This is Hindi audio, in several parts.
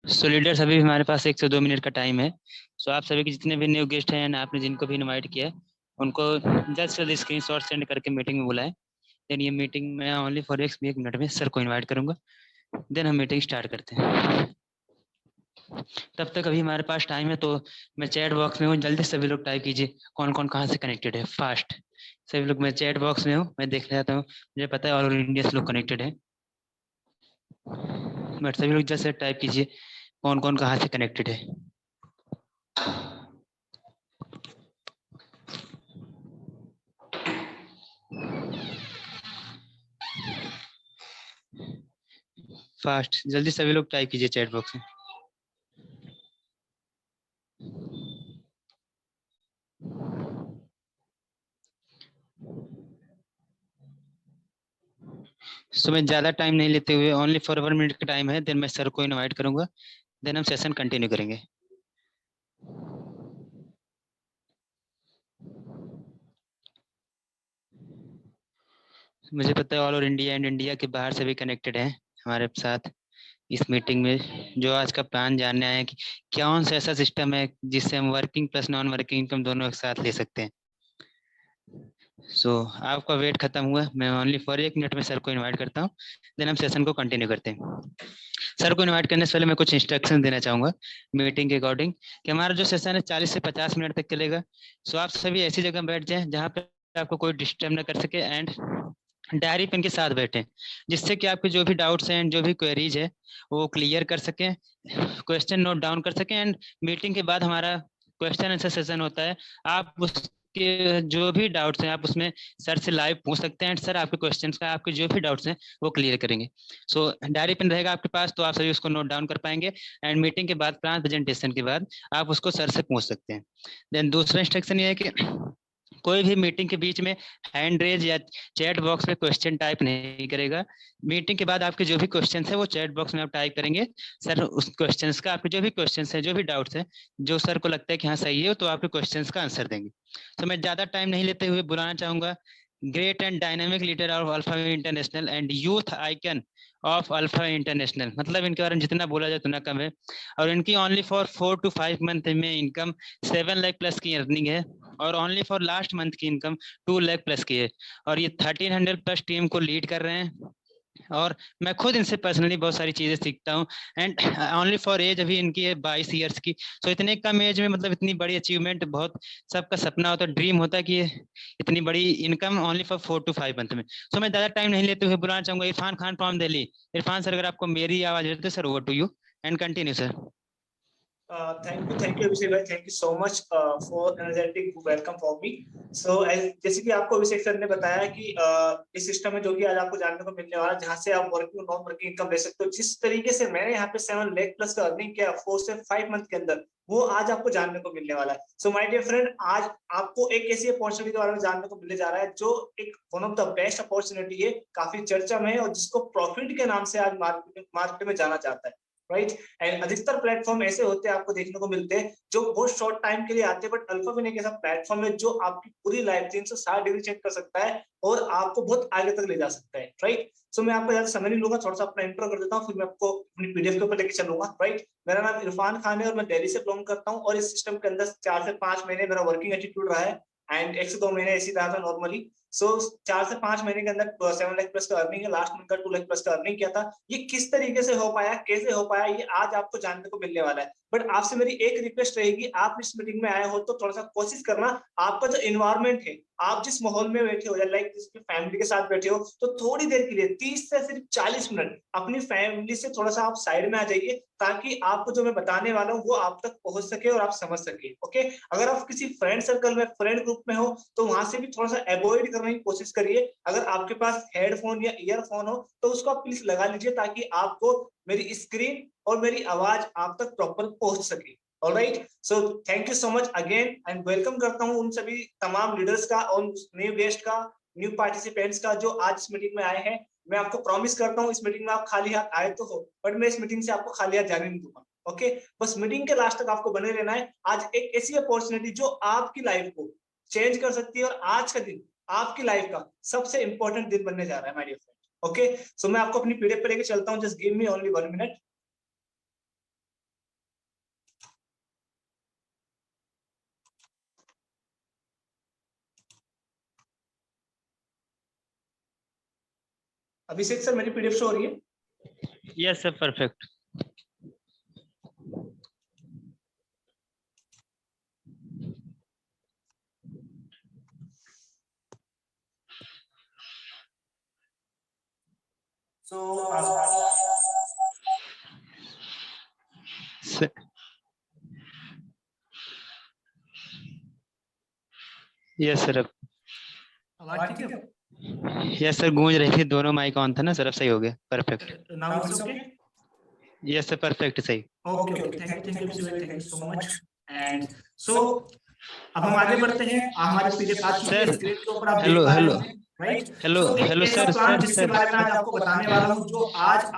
सो लीडर्स, अभी हमारे पास 1 से 2 मिनट का टाइम है। सो आप सभी के जितने भी न्यू गेस्ट हैं, आपने जिनको भी इनवाइट किया है, उनको जल्द से जल्द स्क्रीन शॉट सेंड करके मीटिंग में बुलाएं। देन ये मीटिंग मैं ओनली फॉर 1 मिनट में सर को इनवाइट करूंगा। देन हम मीटिंग स्टार्ट करते हैं। तब तक अभी हमारे पास टाइम है, तो मैं चैट बॉक्स में हूँ, जल्दी सभी लोग टाइप कीजिए कौन कौन कहाँ से कनेक्टेड है, फास्ट। सभी लोग, मैं चैट बॉक्स में हूँ, मैं देख लेता हूँ। मुझे पता है ऑल ओवर इंडिया से लोग कनेक्टेड है, बट सभी लोग जल्द से टाइप कीजिए कौन कौन कहाँ से कनेक्टेड है। फास्ट, जल्दी सभी लोग टाइप कीजिए चैट बॉक्स में। सो मैं ज़्यादा टाइम नहीं लेते हुए, ओनली फॉर 1 मिनट का टाइम है, देन मैं सर को इनवाइट करूंगा। देन हम सेशन कंटिन्यू करेंगे। मुझे पता है all over India and India के बाहर से भी कनेक्टेड हैं हमारे साथ इस मीटिंग में, जो आज का प्लान जानने आए हैं कि कौन सा ऐसा सिस्टम है जिससे हम working plus non working income दोनों एक साथ ले सकते हैं। सो आपका वेट खत्म हुआ, मैं ओनली फॉर 1 मिनट में सर को इनवाइट करता हूँ। देन हम सेशन को कंटिन्यू करते हैं। सर को इनवाइट करने से पहले मैं कुछ इंस्ट्रक्शन देना चाहूंगा मीटिंग के अकॉर्डिंग, कि हमारा जो सेशन है 40 से 50 मिनट तक चलेगा। सो आप सभी ऐसी जगह बैठ जाएं जहाँ पे आपको कोई डिस्टर्ब ना कर सके, एंड डायरी पेन के साथ बैठें, जिससे कि आपके जो भी डाउट्स हैं, जो भी क्वेरीज है, वो क्लियर कर सकें, क्वेश्चन नोट डाउन कर सकें। एंड मीटिंग के बाद हमारा क्वेश्चन आंसर सेशन होता है। आप उसके जो भी डाउट्स हैं, आप उसमें सर से लाइव पूछ सकते हैं। सर आपके क्वेश्चंस का, आपके जो भी डाउट्स हैं, वो क्लियर करेंगे। सो डायरी पेन रहेगा आपके पास, तो आप सभी उसको नोट डाउन कर पाएंगे। एंड मीटिंग के बाद, प्लान प्रेजेंटेशन के बाद, आप उसको सर से पूछ सकते हैं। देन दूसरा इंस्ट्रक्शन ये है कि कोई भी मीटिंग के बीच में हैंड रेज या चैट बॉक्स में क्वेश्चन टाइप नहीं करेगा। मीटिंग के बाद आपके जो भी क्वेश्चन है वो चैट बॉक्स में आप टाइप करेंगे। सर उस क्वेश्चंस का, आपके जो भी क्वेश्चन है, जो भी डाउट्स है, जो सर को लगता है कि हाँ सही है, तो आपके क्वेश्चंस का आंसर देंगे। तो मैं ज़्यादा टाइम नहीं लेते हुए बुलाना चाहूंगा great and dynamic leader of alpha international and youth icon of alpha international. मतलब इनके बारे में जितना बोला जाए उतना कम है। और इनकी ओनली फॉर 4 to 5 मंथ में इनकम 7 लाख प्लस की अर्निंग है, और ओनली फॉर लास्ट मंथ की इनकम 2 लाख प्लस की है। और ये 1300 प्लस टीम को लीड कर रहे हैं। और मैं खुद इनसे पर्सनली बहुत सारी चीजें सीखता हूँ। एंड ओनली फॉर एज अभी इनकी है 22 ईयर्स की। सो इतने कम एज में, मतलब इतनी बड़ी अचीवमेंट, बहुत सबका सपना होता है, ड्रीम होता है कि ये इतनी बड़ी income only for 4 to 5 month में। सो मैं ज्यादा टाइम नहीं लेते हुए बुलाना चाहूंगा इरफान खान फ्रॉम दिल्ली। इरफान सर, अगर आपको मेरी आवाज आ रही है sir, over to you and continue sir. Thank you Abhishek भाई, thank you so much for energetic welcome for me. So जैसे कि आपको अभिषेक सर ने बताया कि इस सिस्टम में जो कि आज आपको जानने को मिलने वाला है, जहां से आप वर्किंग नॉन वर्किंग इनकम ले सकते हो, जिस तरीके से मैंने यहाँ पे 7 लाख प्लस का अर्निंग किया 4 से 5 मंथ के अंदर, वो आज आपको जानने को मिलने वाला है। सो माय डियर फ्रेंड, आज आपको एक ऐसी अपॉर्चुनिटी के बारे में जानने को मिलने जा रहा है जो एक one of the best opportunity है, काफी चर्चा में है, और जिसको प्रॉफिट के नाम से आज मार्केट में जाना जाता है, राइट। एंड अधिकतर प्लेटफॉर्म ऐसे होते हैं, आपको देखने को मिलते हैं, जो बहुत शॉर्ट टाइम के लिए आते हैं, बट अल्फाविन एक ऐसा प्लेटफॉर्म है जो आपकी पूरी लाइफ 360 डिग्री चेक कर सकता है और आपको बहुत आगे तक ले जा सकता है, राइट। सो मैं आपको ज्यादा समय नहीं लूंगा, थोड़ा सा अपना इंट्रो कर देता हूँ, फिर मैं आपको अपनी पीडीएफ के ऊपर लेके चलूंगा, राइट। मेरा नाम इरफान खान है और मैं दिल्ली से बिलोंग करता हूँ, और इस सिस्टम के अंदर 4 से 5 महीने मेरा वर्किंग एटीट्यूड रहा है, एंड 1 से 2 महीने ऐसी रहा था नॉर्मली। सो 4 से 5 महीने के अंदर 7 लाख प्लस का अर्निंग है, लास्ट मंथ का 2 लाख प्लस का अर्निंग किया था। ये किस तरीके से हो पाया, कैसे हो पाया, ये आज आपको जानने को मिलने वाला है। बट आपसे मेरी एक रिक्वेस्ट रहेगी, आप इस मीटिंग में आए हो तो थोड़ा सा कोशिश करना, आपका जो इन्वायरमेंट है, आप जिस माहौल में बैठे हो, या लाइक जिसकी फैमिली के साथ बैठे हो, तो थोड़ी देर के लिए 30 से सिर्फ 40 मिनट अपनी फैमिली से थोड़ा सा आप साइड में आ जाइए, ताकि आपको जो मैं बताने वाला हूँ वो आप तक पहुंच सके और आप समझ सके, ओके। अगर आप किसी फ्रेंड सर्कल में, फ्रेंड ग्रुप में हो, तो वहां से भी थोड़ा सा अवॉइड करने की कोशिश करिए। अगर आपके पास हेडफोन या ईयरफोन हो तो उसको आप प्लीज लगा लीजिए, ताकि आपको मेरी स्क्रीन और मेरी आवाज आप तक प्रॉपर पहुंच सके। Alright, so thank you so much again, and welcome करता हूं उन सभी तमाम लीडर्स का और न्यू गेस्ट का, न्यू पार्टिसिपेंट्स का, जो आज इस मीटिंग में आए हैं। मैं आपको प्रॉमिस करता हूं, इस मीटिंग में आप खाली हाथ आए तो हो, बट मैं इस मीटिंग से आपको खाली हाथ जाने नहीं दूंगा, ओके। बस मीटिंग के लास्ट तक आपको बने रहना है। आज एक ऐसी अपॉर्चुनिटी जो आपकी लाइफ को चेंज कर सकती है, और आज का दिन आपकी लाइफ का सबसे इंपॉर्टेंट दिन बनने जा रहा है, my dear friend, okay. So मैं आपको अपनी पीडीएफ पे लेके चलता हूं, just give me only 1 minute. Abhishek sir मेरी पीडीएफ शो हो रही है? Yes sir, perfect. Yes sir, आवाज ठीक है? यस सर, गूंज रही थी, दोनों माइक ऑन था ना सर, अब सही हो गया, perfect. Now it's okay? Yes sir, perfect, सही। Okay okay, thank you so much. And so अब हम आगे बढ़ते हैं। हमारी पीडीएफ आ चुकी है, स्क्रीन के ऊपर आप देख पा रहे हैं, right? Hello hello sir, sir, जिसके बारे में आज आपको बताने वाला हूँ, जो आज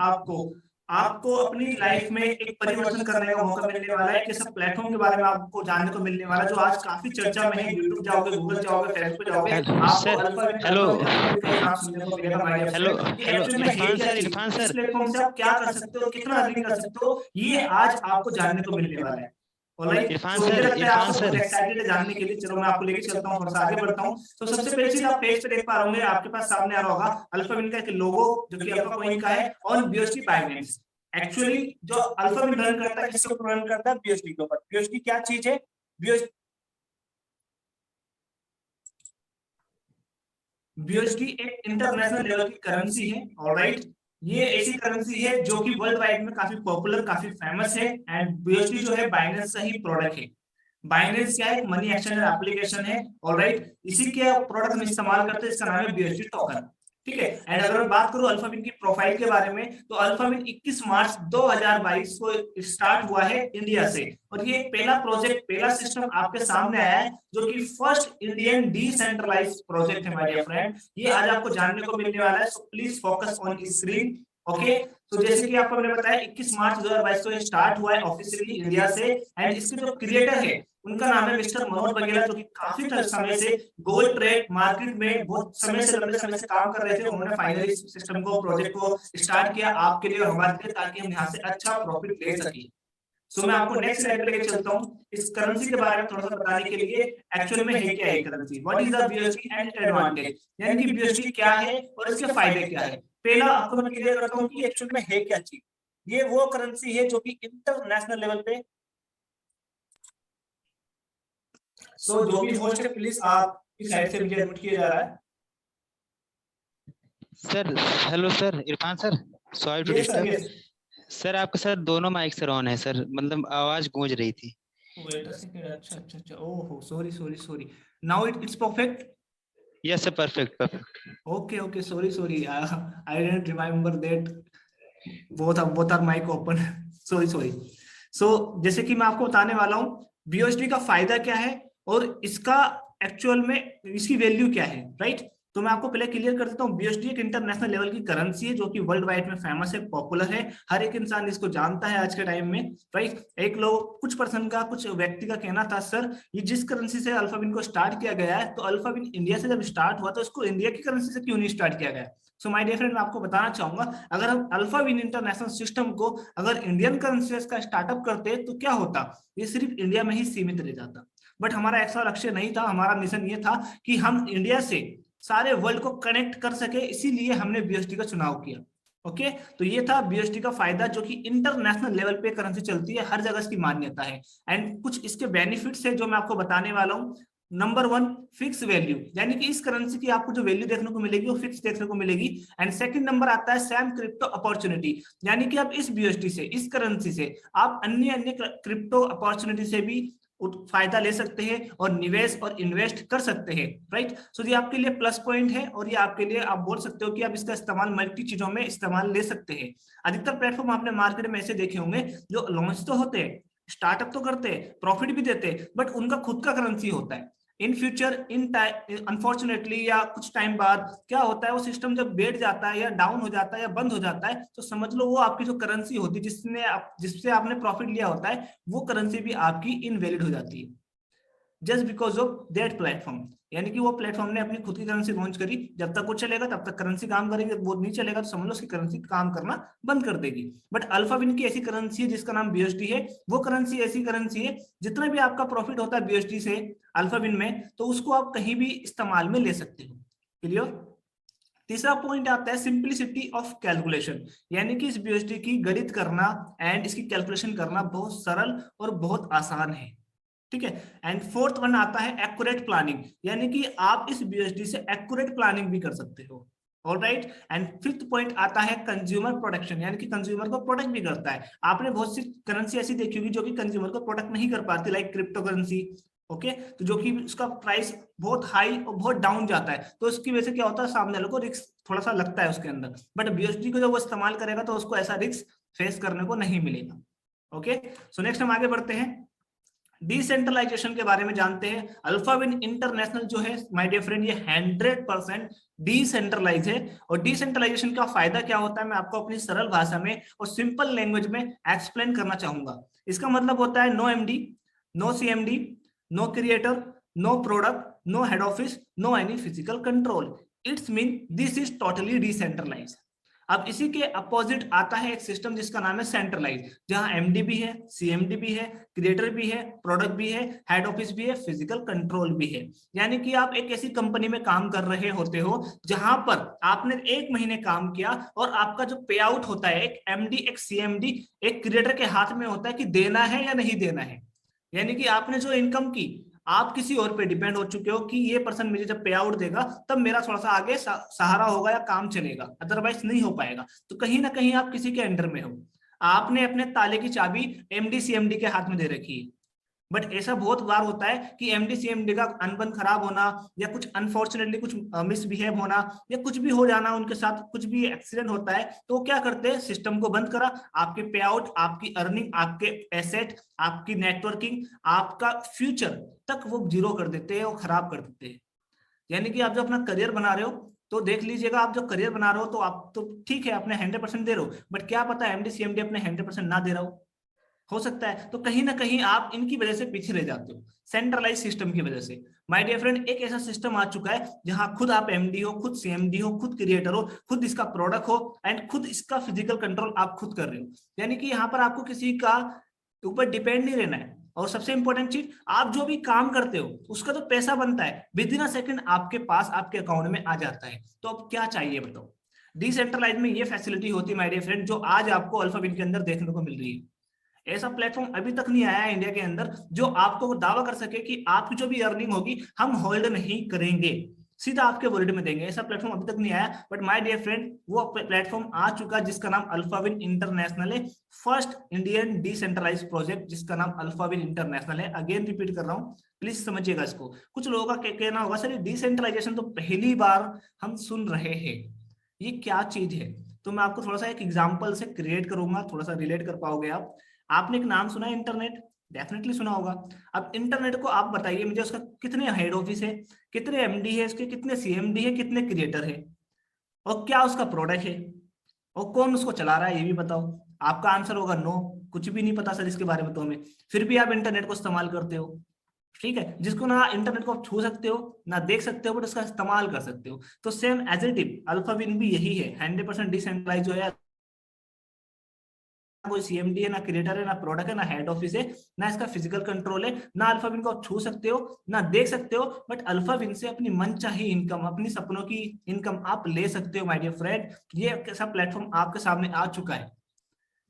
आपको अपनी लाइफ में एक परिवर्तन करने का मौका मिलने वाला है। एक ऐसा प्लेटफॉर्म के बारे में आपको जानने को मिलने वाला जो आज काफी चर्चा में है। यूट्यूब जाओगे, गूगल जाओगे, फेसबुक जाओगे, आपको हेलो का नाम सुनने को मिलेगा। My dear hello friend, hello, actually में है क्या चीज, इरफान इस सर, प्लेटफॉर्म से आप क्या कर सकते हो, कितना अर्निंग कर सकते हो, ये आज आपको जानने को मिलने वाला है। ऑलराइट, इरफान मुझे सर, लगता है आप सब बहुत एक्साइटेड है जानने के लिए। चलो मैं आपको लेके चलता हूँ, थोड़ा सा आगे बढ़ता हूँ। तो सबसे पहले चीज आप पेज पे देख पा रहे होंगे, आपके पास सामने आ रहा होगा अल्फा विन का एक लोगो, जो कि अल्फा कॉइन का है, ऑन बीओएसडी बाइनेंस। एक्चुअली जो अल्फा विन रन करता है, किसके ऊपर रन करता है? बीओएसडी के ऊपर। बीओएसडी क्या चीज है? बीओएसडी एक इंटरनेशनल लेवल की करेंसी है। ऑलराइट, ये ऐसी करेंसी है जो कि वर्ल्ड वाइड में काफी पॉपुलर, काफी फेमस है। एंड बीओएसडी जो है बाइनेंस का ही प्रोडक्ट है। बाइनेंस क्या है? मनी एक्सचेंज एप्लीकेशन है। ऑलराइट, इसी के प्रोडक्ट हम इस्तेमाल करते हैं, इसका नाम है बीओएसडी टोकन। ठीक है। एंड अगर मैं बात करूं अल्फाविन की प्रोफाइल के बारे में, तो अल्फाविन 21 मार्च 2022 को स्टार्ट हुआ है इंडिया से। और ये पहला प्रोजेक्ट, पहला सिस्टम आपके सामने आया है, जो कि फर्स्ट इंडियन डिसेंट्रलाइज्ड प्रोजेक्ट है माय डियर फ्रेंड। ये आज आपको जानने को मिलने वाला है, so please focus on screen. Okay, तो जैसे कि आपको मैंने बताया 21 मार्च 2022 को स्टार्ट हुआ है ऑफिशियली इंडिया से। एंड इसके जो क्रिएटर है उनका नाम है मिस्टर मनोज बघेला, जो कि काफी समय से गोल्ड ट्रेड मार्केट में बहुत समय से, लंबे समय से काम कर रहे थे। उन्होंने फाइनली सिस्टम को, प्रोजेक्ट को स्टार्ट किया आपके लिए और हमारे लिए, ताकि हम यहाँ से अच्छा प्रॉफिट ले सके। सो मैं आपको नेक्स्ट स्लाइड पे लेके चलता हूँ, इस करेंसी के बारे में थोड़ा सा बताने के लिए। एक्चुअल में है क्या है currency, what is the BOSD and advantage, यानी कि बीओएसडी क्या है और इसके फायदे क्या है। पहला आपको मैं क्लियर करता हूँ कि एक्चुअल में है क्या चीज। ये वो करेंसी है जो कि इंटरनेशनल लेवल पे, सो जो भी होस्ट है प्लीज आप इस साइड से मुझे एडमिट किया जा रहा है sir. Hello sir, Irfan sir, sorry to disturb sir. आपका सर दोनों माइक सर ऑन है सर, मतलब आवाज गूंज रही थी। वेट अ सेकंड, अच्छा, ओहो, sorry, now it's perfect. Yes sir, perfect. Okay, sorry, I didn't remember that both are mic open. Sorry. So जैसे कि मैं आपको बताने वाला हूँ बीओएसडी का फायदा क्या है और इसका एक्चुअल में इसकी वैल्यू क्या है, राइट? तो मैं आपको पहले क्लियर कर देता हूँ, बीओएसडी एक इंटरनेशनल लेवल की करेंसी है, जो कि वर्ल्ड वाइड में फेमस है, पॉपुलर है, हर एक इंसान इसको जानता है आज के टाइम में, राइट? एक लोग, कुछ पर्सन का, कुछ व्यक्ति का कहना था, सर ये जिस करेंसी से अल्फाविन को स्टार्ट किया गया है, तो अल्फाविन इंडिया से जब स्टार्ट हुआ तो इसको इंडिया की करेंसी से क्यों नहीं स्टार्ट किया गया? सो माय डियर फ्रेंड, मैं आपको बताना चाहूंगा, अगर हम अल्फाविन इंटरनेशनल सिस्टम को अगर इंडियन करेंसी का स्टार्टअप करते तो क्या होता? ये सिर्फ इंडिया में ही सीमित रह जाता। बट हमारा ऐसा लक्ष्य नहीं था, हमारा मिशन ये था कि हम इंडिया से सारे वर्ल्ड को कनेक्ट कर सके, इसीलिए हमने बीएसडी का चुनाव किया। ओके, तो ये था बीएसडी का फायदा, जो कि इंटरनेशनल लेवल पे करेंसी चलती है, हर जगह इसकी मान्यता है। एंड कुछ इसके बेनिफिट्स है जो मैं आपको बताने वाला हूँ। नंबर 1, फिक्स वैल्यू, यानी कि इस करेंसी की आपको जो वैल्यू देखने को मिलेगी वो फिक्स देखने को मिलेगी। एंड सेकंड नंबर आता है सैम क्रिप्टो अपॉर्चुनिटी, यानी कि आप इस बीएसडी से, इस करेंसी से आप अन्य क्रिप्टो अपॉर्चुनिटी से भी फायदा ले सकते हैं और निवेश और इन्वेस्ट कर सकते हैं, राइट? सो ये आपके लिए प्लस पॉइंट है और ये आपके लिए, आप बोल सकते हो कि आप इसका इस्तेमाल मल्टी चीजों में इस्तेमाल ले सकते हैं। अधिकतर प्लेटफॉर्म आपने मार्केट में ऐसे देखे होंगे जो लॉन्च तो होते हैं, स्टार्टअप तो करते हैं, प्रॉफिट भी देते हैं, बट उनका खुद का करेंसी होता है। इन फ्यूचर, अनफॉर्चुनेटली या कुछ टाइम बाद क्या होता है, वो सिस्टम जब बैठ जाता है या डाउन हो जाता है या बंद हो जाता है, तो समझ लो वो आपकी जो करेंसी होती है, जिससे आपने प्रॉफिट लिया होता है, वो करेंसी भी आपकी इनवैलिड हो जाती है, just because of that platform. यानी कि वो प्लेटफॉर्म ने अपनी खुद की करेंसी लॉन्च करी, जब तक वो चलेगा तब तक करेंसी काम करेंगे, वो नहीं चलेगा तो समझ लो उसकी करेंसी काम करना बंद कर देगी। बट अल्फाविन की ऐसी करेंसी है जिसका नाम बीएसडी है। वो करेंसी ऐसी करेंसी है, जितना भी आपका प्रॉफिट होता है बीएसडी से अल्फाविन में, तो उसको आप कहीं भी इस्तेमाल में ले सकते हो। क्लियर? तीसरा पॉइंट आता है सिंपलिसिटी ऑफ कैलकुलेशन, यानी कि इस बीएसडी की गणित करना एंड इसकी कैलकुलेशन करना बहुत सरल और बहुत आसान है, ठीक है। एंड फोर्थ वन आता है एक्यूरेट प्लानिंग, यानी कि आप इस बीएसडी से एक्यूरेट प्लानिंग भी कर सकते हो, ऑलराइट। एंड फिफ्थ पॉइंट आता है कंज्यूमर प्रोडक्शन, यानी कि कंज्यूमर को प्रोडक्ट भी करता है। आपने बहुत सी करेंसी ऐसी देखी होगी जो कि कंज्यूमर को प्रोडक्ट नहीं कर पाती, लाइक क्रिप्टो करेंसी, ओके। तो जो कि उसका प्राइस बहुत हाई और बहुत डाउन जाता है, तो उसकी वजह से क्या होता है, सामने वाले को रिस्क थोड़ा सा लगता है उसके अंदर, बट बीएसडी को जब वो इस्तेमाल करेगा तो उसको ऐसा रिस्क फेस करने को नहीं मिलेगा, ओके। सो नेक्स्ट हम आगे बढ़ते हैं, डिसेंट्रलाइजेशन के बारे में जानते हैं। अल्फाविन इंटरनेशनल जो है माय डियर फ्रेंड, ये 100% डिसेंट्रलाइज है। और डिसेंट्रलाइजेशन का फायदा क्या होता है, मैं आपको अपनी सरल भाषा में और सिंपल लैंग्वेज में एक्सप्लेन करना चाहूंगा। इसका मतलब होता है no MD, no CMD, no creator, no product, no head office, no any physical control. It's mean this is totally decentralise. अब इसी के अपोजिट आता है एक सिस्टम जिसका नाम है सेंट्रलाइज, जहां एमडी भी है, सीएमडी भी है, क्रिएटर भी है, प्रोडक्ट भी है, हेड ऑफिस भी है, फिजिकल कंट्रोल भी है। यानी कि आप एक ऐसी कंपनी में काम कर रहे होते हो जहां पर आपने 1 महीने काम किया और आपका जो पे आउट होता है, एक एमडी, एक सीएमडी, एक क्रिएटर के हाथ में होता है कि देना है या नहीं देना है। यानी कि आपने जो इनकम की, आप किसी और पे डिपेंड हो चुके हो कि ये पर्सन मुझे जब पे आउट देगा तब मेरा थोड़ा सा आगे सहारा होगा या काम चलेगा, अदरवाइज नहीं हो पाएगा। तो कहीं ना कहीं आप किसी के अंडर में हो, आपने अपने ताले की चाबी एमडी सीएमडी के हाथ में दे रखी है। बट ऐसा बहुत बार होता है कि एमडी सीएमडी का अनबन खराब होना या कुछ अनफॉर्चुनेटली कुछ मिसबिहेव होना या कुछ भी हो जाना, उनके साथ कुछ भी एक्सीडेंट होता है, तो क्या करते हैं, सिस्टम को बंद करा, आपके पे आउट, आपकी अर्निंग, आपके एसेट, आपकी नेटवर्किंग, आपका फ्यूचर तक वो जीरो कर देते हैं और खराब कर देते हैं। यानी कि आप जो अपना करियर बना रहे हो, तो देख लीजिएगा, आप जो करियर बना रहे हो तो आप तो ठीक है अपने 100% दे रहे हो, बट क्या पता एमडी सीएमडी अपने 100% ना दे रहा हो सकता है। तो कहीं ना कहीं आप इनकी वजह से पीछे रह जाते हो, सेंट्रलाइज सिस्टम की वजह से। माय डियर फ्रेंड, एक ऐसा सिस्टम आ चुका है जहां खुद आप एमडी हो, खुद सीएमडी हो, खुद क्रिएटर हो, खुद इसका प्रोडक्ट हो एंड खुद इसका फिजिकल कंट्रोल आप खुद कर रहे हो। यानी कि यहाँ पर आपको किसी का ऊपर डिपेंड नहीं रहना है। और सबसे इंपॉर्टेंट चीज, आप जो भी काम करते हो उसका तो पैसा बनता है, विद इन अ सेकंड आपके पास, आपके अकाउंट में आ जाता है। तो अब क्या चाहिए बताओ। डिसेंट्रलाइज में ये फैसिलिटी होती है माय डियर फ्रेंड, जो आज आपको अल्फाविन के अंदर देखने को मिल रही है। ऐसा प्लेटफॉर्म अभी तक नहीं आया है इंडिया के अंदर जो आपको दावा कर सके कि आपकी जो भी अर्निंग होगी हम होल्ड नहीं करेंगे, सीधा आपके वॉलेट में देंगे। ऐसा प्लेटफॉर्म अभी तक नहीं आया, बट माय डियर फ्रेंड वो प्लेटफॉर्म आ चुका है जिसका नाम अल्फाविन इंटरनेशनल है। फर्स्ट इंडियन डिसेंट्रलाइज प्रोजेक्ट जिसका नाम अल्फाविन इंटरनेशनल है। अगेन रिपीट कर रहा हूँ, प्लीज समझिएगा इसको। कुछ लोगों का कहना होगा सर डिसेंट्रलाइजेशन तो पहली बार हम सुन रहे हैं, ये क्या चीज है। तो मैं आपको थोड़ा सा एक एग्जांपल से क्रिएट करूंगा, थोड़ा सा रिलेट कर पाओगे आप। आपने एक नाम सुना है इंटरनेट, डेफिनेटली सुना होगा। अब इंटरनेट को आप बताइए मुझे, उसका कितने हेड ऑफिस है, कितने एमडी है, इसके कितने सीएमडी है, कितने क्रिएटर है, और क्या उसका प्रोडक्ट है, और कौन उसको चला रहा है, ये भी बताओ। आपका आंसर होगा नो, कुछ भी नहीं पता सर इसके बारे में तो हमें। फिर भी आप इंटरनेट को इस्तेमाल करते हो, ठीक है। जिसको ना इंटरनेट को आप छू सकते हो ना देख सकते हो, बट उसका इस्तेमाल कर सकते हो। तो सेम एज इट इज अल्फाविन भी यही है, 100% डिसेंट्रलाइज जो है। कोई सीएमडी है, ना क्रिएटर है, ना प्रोडक्ट है, ना हेड ऑफिस है, ना इसका फिजिकल कंट्रोल है, ना अल्फाविन को आप छू सकते हो ना देख सकते हो, बट अल्फाविन से अपनी मनचाही इनकम, अपनी सपनों की इनकम आप ले सकते हो माय डियर फ्रेंड। ये ऐसा प्लेटफॉर्म आपके सामने आ चुका है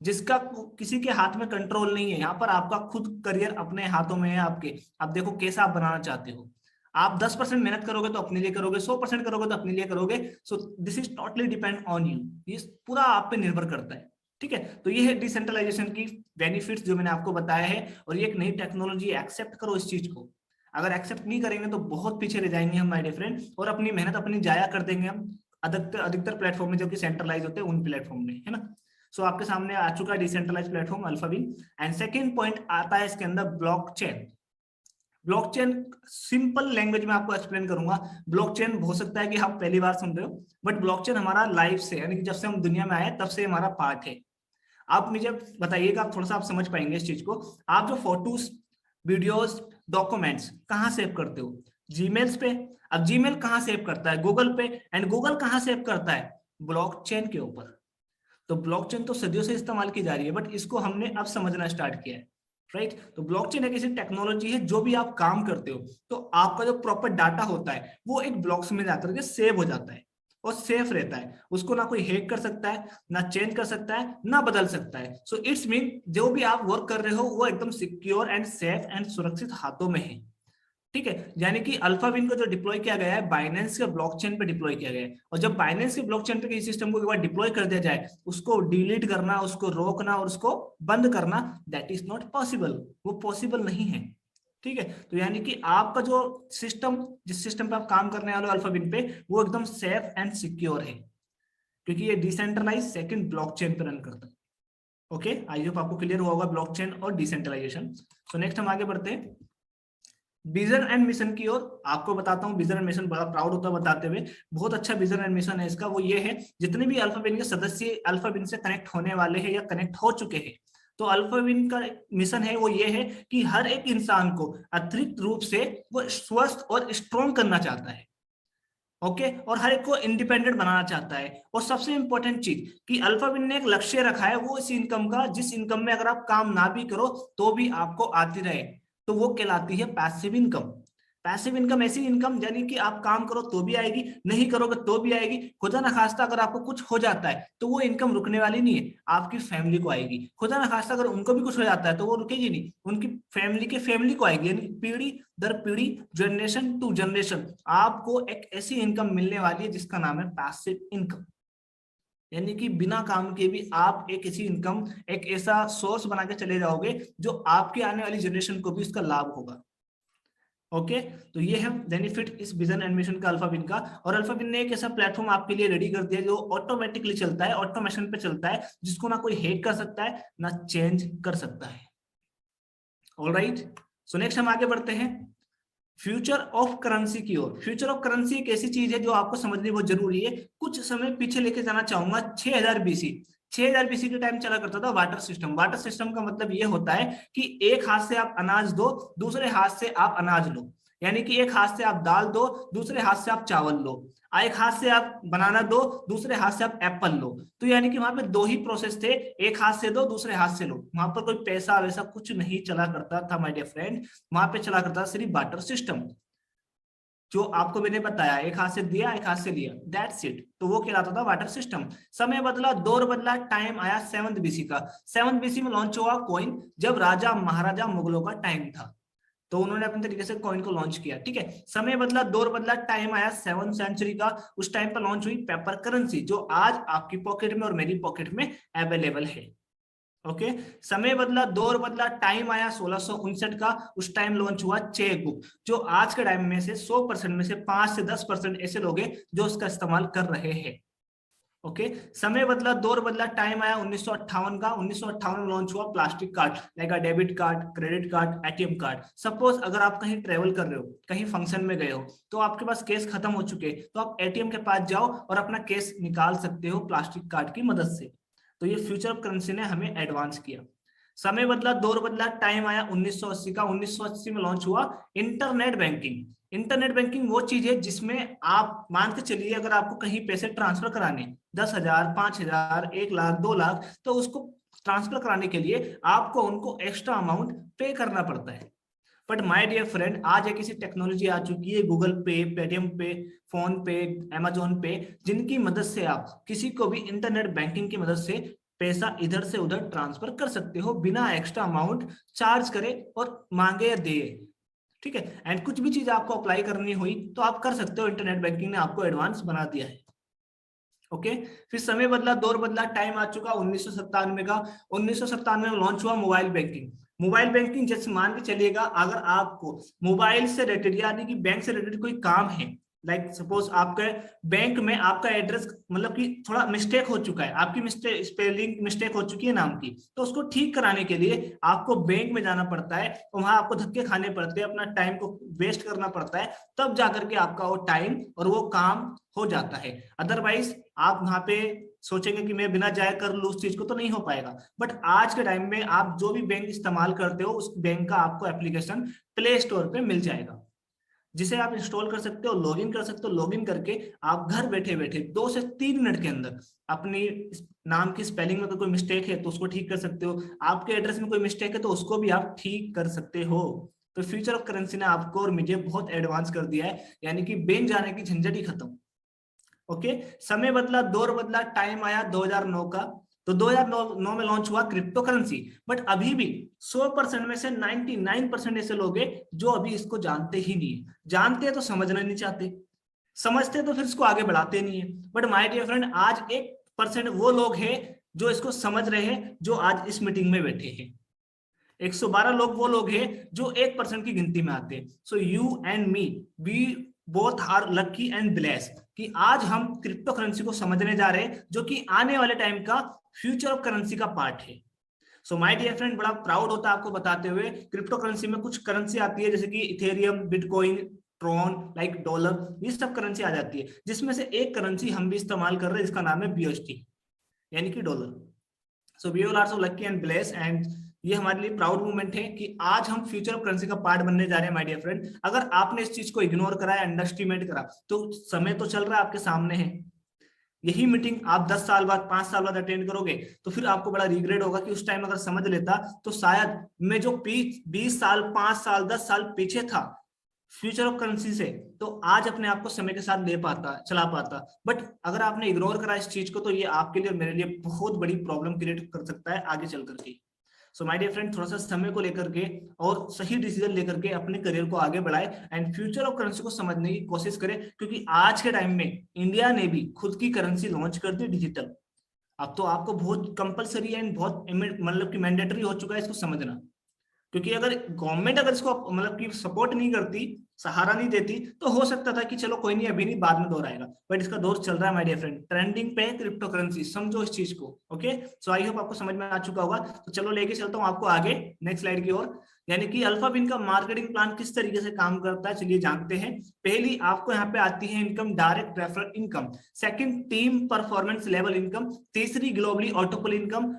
जिसका किसी के हाथ में कंट्रोल नहीं है। यहाँ पर आपका खुद करियर अपने हाथों में है आपके। आप देखो कैसा आप बनाना चाहते हो। आप 10% मेहनत करोगे तो अपने लिए करोगे, 100% करोगे तो अपने लिए करोगे। So this is totally depend on you, ये पूरा आप पे निर्भर करता है, ठीक है। तो ये है डिसेंट्रलाइजेशन की बेनिफिट्स जो मैंने आपको बताया है। और ये एक नई टेक्नोलॉजी, एक्सेप्ट करो इस चीज को। अगर एक्सेप्ट नहीं करेंगे तो बहुत पीछे रह जाएंगे हम माय डियर फ्रेंड, और अपनी मेहनत अपनी जाया कर देंगे हम अधिकतर प्लेटफॉर्म में जो कि सेंट्रलाइज होते हैं उन प्लेटफॉर्म में, है ना। सो आपके सामने आ चुका है decentralized platform Alphawin. And second point आता है इसके अंदर ब्लॉकचेन। ब्लॉकचेन सिंपल लैंग्वेज में आपको एक्सप्लेन करूंगा। ब्लॉकचेन हो सकता है कि आप पहली बार सुन रहे हो, बट ब्लॉकचेन हमारा लाइफ से, यानी कि जब से हम दुनिया में आए तब से हमारा पार्ट है। आप मुझे बताइएगा, आप थोड़ा सा आप समझ पाएंगे इस चीज को। आप जो फोटोज, वीडियोस, डॉक्यूमेंट्स कहाँ सेव करते हो? जीमेल्स पे। अब जीमेल कहाँ सेव करता है? गूगल पे। एंड गूगल कहाँ सेव करता है? ब्लॉकचेन के ऊपर। तो ब्लॉकचेन तो सदियों से इस्तेमाल की जा रही है, बट इसको हमने अब समझना स्टार्ट किया है, राइट। तो ब्लॉकचेन एक ऐसी टेक्नोलॉजी है, जो भी आप काम करते हो तो आपका जो प्रॉपर डाटा होता है वो एक ब्लॉक्स में जाकर के सेव हो जाता है। और सेफ रहता है, उसको ना कोई हैक कर सकता है, ना चेंज कर सकता है, ना बदल सकता है। सो इट्स मीन जो भी आप वर्क कर रहे हो वो एकदम सिक्योर एंड सेफ एंड सुरक्षित हाथों में है। ठीक है, यानी कि अल्फाविन को जो डिप्लॉय किया गया है बाइनेंस के ब्लॉकचेन पे डिप्लॉय किया गया है, और जब बाइनेंस के ब्लॉकचेन पे किसी सिस्टम को एक बार डिप्लॉय कर दिया जाए, उसको डिलीट करना, उसको रोकना और उसको बंद करना, दैट इज नॉट पॉसिबल, वो पॉसिबल नहीं है। ठीक है, तो यानी कि आपका जो सिस्टम, जिस सिस्टम पे आप काम करने वाले हो अल्फाविन पे, वो एकदम सेफ एंड सिक्योर है, क्योंकि ये डिसेंट्रलाइज सेकंड ब्लॉकचेन पे रन करता है। ओके, आई होप आपको क्लियर हुआ होगा ब्लॉकचेन और डिसेंट्रलाइजेशन। सो नेक्स्ट हम आगे बढ़ते हैं विजन एंड मिशन की ओर। आपको बताता हूँ विजन एंड मिशन, बड़ा प्राउड होता है बताते हुए, बहुत अच्छा विजन एंड मिशन है इसका। वो ये है, जितने भी अल्फाविन के सदस्य अल्फाविन से कनेक्ट होने वाले हैं या कनेक्ट हो चुके हैं, तो अल्फाविन का मिशन है वो ये है कि हर एक इंसान को अतिरिक्त रूप से वो स्वस्थ और स्ट्रॉन्ग करना चाहता है। ओके, और हर एक को इंडिपेंडेंट बनाना चाहता है। और सबसे इंपॉर्टेंट चीज कि अल्फाविन ने एक लक्ष्य रखा है वो इस इनकम का, जिस इनकम में अगर आप काम ना भी करो तो भी आपको आती रहे, तो वो कहलाती है पैसिव इनकम। पैसिव इनकम ऐसी इनकम यानी कि आप काम करो तो भी आएगी, नहीं करोगे तो भी आएगी, खुदा ना खास्ता अगर आपको कुछ हो जाता है तो वो इनकम रुकने वाली नहीं है, आपकी फैमिली को आएगी। खुदा ना खास्ता अगर उनको भी कुछ हो जाता है तो वो रुकेगी नहीं, उनकी फैमिली के फैमिली को आएगी, यानी पीढ़ी दर पीढ़ी, जनरेशन टू जनरेशन आपको एक ऐसी इनकम मिलने वाली है जिसका नाम है पैसिव इनकम। यानी कि बिना काम के भी आप एक ऐसी इनकम, एक ऐसा सोर्स बना के चले जाओगे जो आपके आने वाली जनरेशन को भी उसका लाभ होगा। ओके, तो ये है बेनिफिट इस विजन एंड मिशन का अल्फाविन का। और अल्फाविन ने एक ऐसा प्लेटफॉर्म आपके लिए रेडी कर दिया जो ऑटोमेटिकली चलता है, ऑटोमेशन पे चलता है, जिसको ना कोई हैक कर सकता है ना चेंज कर सकता है। ऑलराइट, सो नेक्स्ट हम आगे बढ़ते हैं फ्यूचर ऑफ करेंसी की ओर। फ्यूचर ऑफ करेंसी एक ऐसी चीज है जो आपको समझनी बहुत जरूरी है। कुछ समय पीछे लेके जाना चाहूंगा, 6000 बीसी। 6000 बीसी के टाइम चला करता था वाटर सिस्टम। वाटर सिस्टम का मतलब ये होता है कि एक हाथ से आप अनाज दो, दूसरे हाथ से आप अनाज लो, यानी कि एक हाथ से आप दाल दो, दूसरे हाथ से आप चावल लो, एक हाथ से आप बनाना दो, दूसरे हाथ से आप एप्पल लो। तो यानी कि वहां पे दो ही प्रोसेस थे, एक हाथ से दो, दूसरे हाथ से लो। वहां पर कोई पैसा वैसा कुछ नहीं चला करता था माय डियर फ्रेंड, वहां पे चला करता सिर्फ वाटर सिस्टम। जो आपको मैंने बताया, एक हाथ से दिया एक हाथ से लिया, दैट्स इट, तो वो कहलाता था वाटर सिस्टम। समय बदला, दौर बदला, टाइम आया 7th बीसी का। 7th बीसी में लॉन्च हुआ कॉइन, जब राजा महाराजा मुगलों का टाइम था, तो उन्होंने अपने तरीके से कॉइन को लॉन्च किया। ठीक है, समय बदला, दौर बदला, टाइम आया 7th सेंचुरी का। उस टाइम पर लॉन्च हुई पेपर करेंसी, जो आज आपकी पॉकेट में और मेरी पॉकेट में अवेलेबल है। ओके, समय बदला, दौर बदला, टाइम आया 1659 का। उस टाइम लॉन्च हुआ चेक बुक, जो आज के टाइम में से 100% में से 5 से 10% ऐसे लोग हैं जो उसका इस्तेमाल कर रहे हैं। ओके, समय बदला, दौर बदला, टाइम आया 1958 का। 1958 में लॉन्च हुआ plastic card, like debit card, credit card, ATM card. Suppose अगर आप कहीं ट्रेवल कर रहे हो, कहीं फंक्शन में गए हो, तो आपके पास कैश खत्म हो चुके, तो आप एटीएम के पास जाओ और अपना कैश निकाल सकते हो प्लास्टिक कार्ड की मदद से। तो ये फ्यूचर ऑफ करेंसी ने हमें एडवांस किया। समय बदला, दौर बदला, टाइम आया 1980 का। 1980 में लॉन्च हुआ इंटरनेट बैंकिंग। इंटरनेट बैंकिंग वो चीज है जिसमें आप मान के चलिए, अगर आपको कहीं पैसे ट्रांसफर कराने 10,000, 5,000, 1 लाख, 2 लाख, तो उसको ट्रांसफर कराने के लिए आपको उनको एक्स्ट्रा अमाउंट पे करना पड़ता है। बट माय डियर फ्रेंड, आज एक ऐसी टेक्नोलॉजी आ चुकी है, गूगल पे, पेटीएम पे, फोन पे, अमेजोन पे, जिनकी मदद से आप किसी को भी इंटरनेट बैंकिंग की मदद से पैसा इधर से उधर ट्रांसफर कर सकते हो बिना एक्स्ट्रा अमाउंट चार्ज करे और मांगे या दे। ठीक है, एंड कुछ भी चीज आपको अप्लाई करनी हुई तो आप कर सकते हो, इंटरनेट बैंकिंग ने आपको एडवांस बना दिया है। ओके, फिर समय बदला, दौर बदला, टाइम आ चुका 1997 का। 1997 में लॉन्च हुआ मोबाइल बैंकिंग। मोबाइल बैंकिंग जैसे मान के चलिएगा, अगर आपको मोबाइल से रिलेटेड यानी कि बैंक से रिलेटेड कोई काम है, लाइक सपोज आपके बैंक में आपका एड्रेस मतलब कि थोड़ा मिस्टेक हो चुका है, आपकी मिस्टेक, स्पेलिंग मिस्टेक हो चुकी है नाम की, तो उसको ठीक कराने के लिए आपको बैंक में जाना पड़ता है, वहां आपको धक्के खाने पड़ते हैं, अपना टाइम को वेस्ट करना पड़ता है, तब जाकर के आपका वो टाइम और वो काम हो जाता है। अदरवाइज आप वहां पे सोचेंगे कि मैं बिना जाए कर लूं उस चीज को, तो नहीं हो पाएगा। बट आज के टाइम में आप जो भी बैंक इस्तेमाल करते हो, उस बैंक का आपको एप्लीकेशन प्ले स्टोर पे मिल जाएगा, जिसे आप इंस्टॉल कर सकते हो, लॉगिन कर सकते हो। लॉगिन करके आप घर बैठे बैठे 2 से 3 मिनट के अंदर अपनी नाम की स्पेलिंग में कोई मिस्टेक है तो उसको ठीक कर सकते हो, आपके एड्रेस में कोई मिस्टेक है तो उसको भी आप ठीक कर सकते हो। तो फ्यूचर ऑफ करेंसी ने आपको और मुझे बहुत एडवांस कर दिया है, यानी कि बैंक जाने की झंझट ही खत्म। ओके, समय बदला, दौर बदला, टाइम आया 2009 का, तो 2009 में लॉन्च हुआ क्रिप्टो करेंसी। बट अभी भी 100% में से 99% ऐसे लोग हैं जो अभी इसको जानते ही नहीं है। जानते हैं तो समझना नहीं चाहते, समझते तो फिर इसको आगे बढ़ाते नहीं है। बट माय डियर फ्रेंड, आज 1% वो लोग हैं जो इसको समझ रहे हैं, जो आज इस मीटिंग में बैठे हैं। 112 लोग वो लोग हैं जो 1% की गिनती में आते हैं। So you and me, we both are lucky and blessed कि आज हम क्रिप्टो करेंसी को समझने जा रहे हैं, जो कि आने वाले टाइम का फ्यूचर ऑफ करेंसी का पार्ट है। सो माय डियर फ्रेंड, बड़ा प्राउड होता है आपको बताते हुए, क्रिप्टो करेंसी में कुछ करेंसी आती है जैसे कि Ethereum, bitcoin, Tron, like dollar, ये सब करेंसी आ जाती है, जिसमें से एक करेंसी हम भी इस्तेमाल कर रहे हैं जिसका नाम है बीएसटी, यानी कि dollar. So we all are so lucky and blessed, and ये हमारे लिए प्राउड मूवमेंट है कि आज हम फ्यूचर ऑफ करेंसी का पार्ट बनने जा रहे हैं। माय डियर फ्रेंड, अगर आपने इस चीज को इग्नोर करा है, अंडरएस्टिमेट करा, तो समय तो चल रहा है, आपके सामने है। यही मीटिंग आप 10 साल बाद, 5 साल बाद अटेंड करोगे तो फिर आपको बड़ा रिग्रेट होगा कि उस टाइम अगर समझ लेता तो शायद मैं जो 20 साल, 5 साल, 10 साल पीछे था फ्यूचर ऑफ करेंसी से, तो आज अपने आप को समय के साथ ले पाता, चला पाता। बट अगर आपने इग्नोर करा इस चीज को, तो ये आपके लिए और मेरे लिए बहुत बड़ी प्रॉब्लम क्रिएट कर सकता है आगे चल करके। सो माय डियर फ्रेंड, थोड़ा सा समय को लेकर के और सही डिसीजन लेकर के अपने करियर को आगे बढ़ाए एंड फ्यूचर ऑफ करेंसी को समझने की कोशिश करें, क्योंकि आज के टाइम में इंडिया ने भी खुद की करेंसी लॉन्च कर दी डिजिटल। अब तो आपको बहुत कंपलसरी एंड बहुत मतलब कि मैंडेटरी हो चुका है इसको समझना, क्योंकि अगर गवर्नमेंट अगर इसको मतलब कि सपोर्ट नहीं करती, सहारा नहीं देती, तो हो सकता था कि चलो कोई नहीं, अभी नहीं, बाद में दौर आएगा। बट इसका दौर चल रहा है माय डियर फ्रेंड, ट्रेंडिंग पे है क्रिप्टो करेंसी, समझो इस चीज को। ओके, सो आई होप आपको समझ में आ चुका होगा। तो चलो लेके चलता हूँ आपको आगे नेक्स्ट स्लाइड की ओर, यानी कि अल्फाबिन का मार्केटिंग प्लान किस तरीके से काम करता है, चलिए जानते हैं। पहली आपको यहाँ पे आती है income, direct referral income. Second, team performance level income. तीसरी, ग्लोबली ऑटोपल इनकम।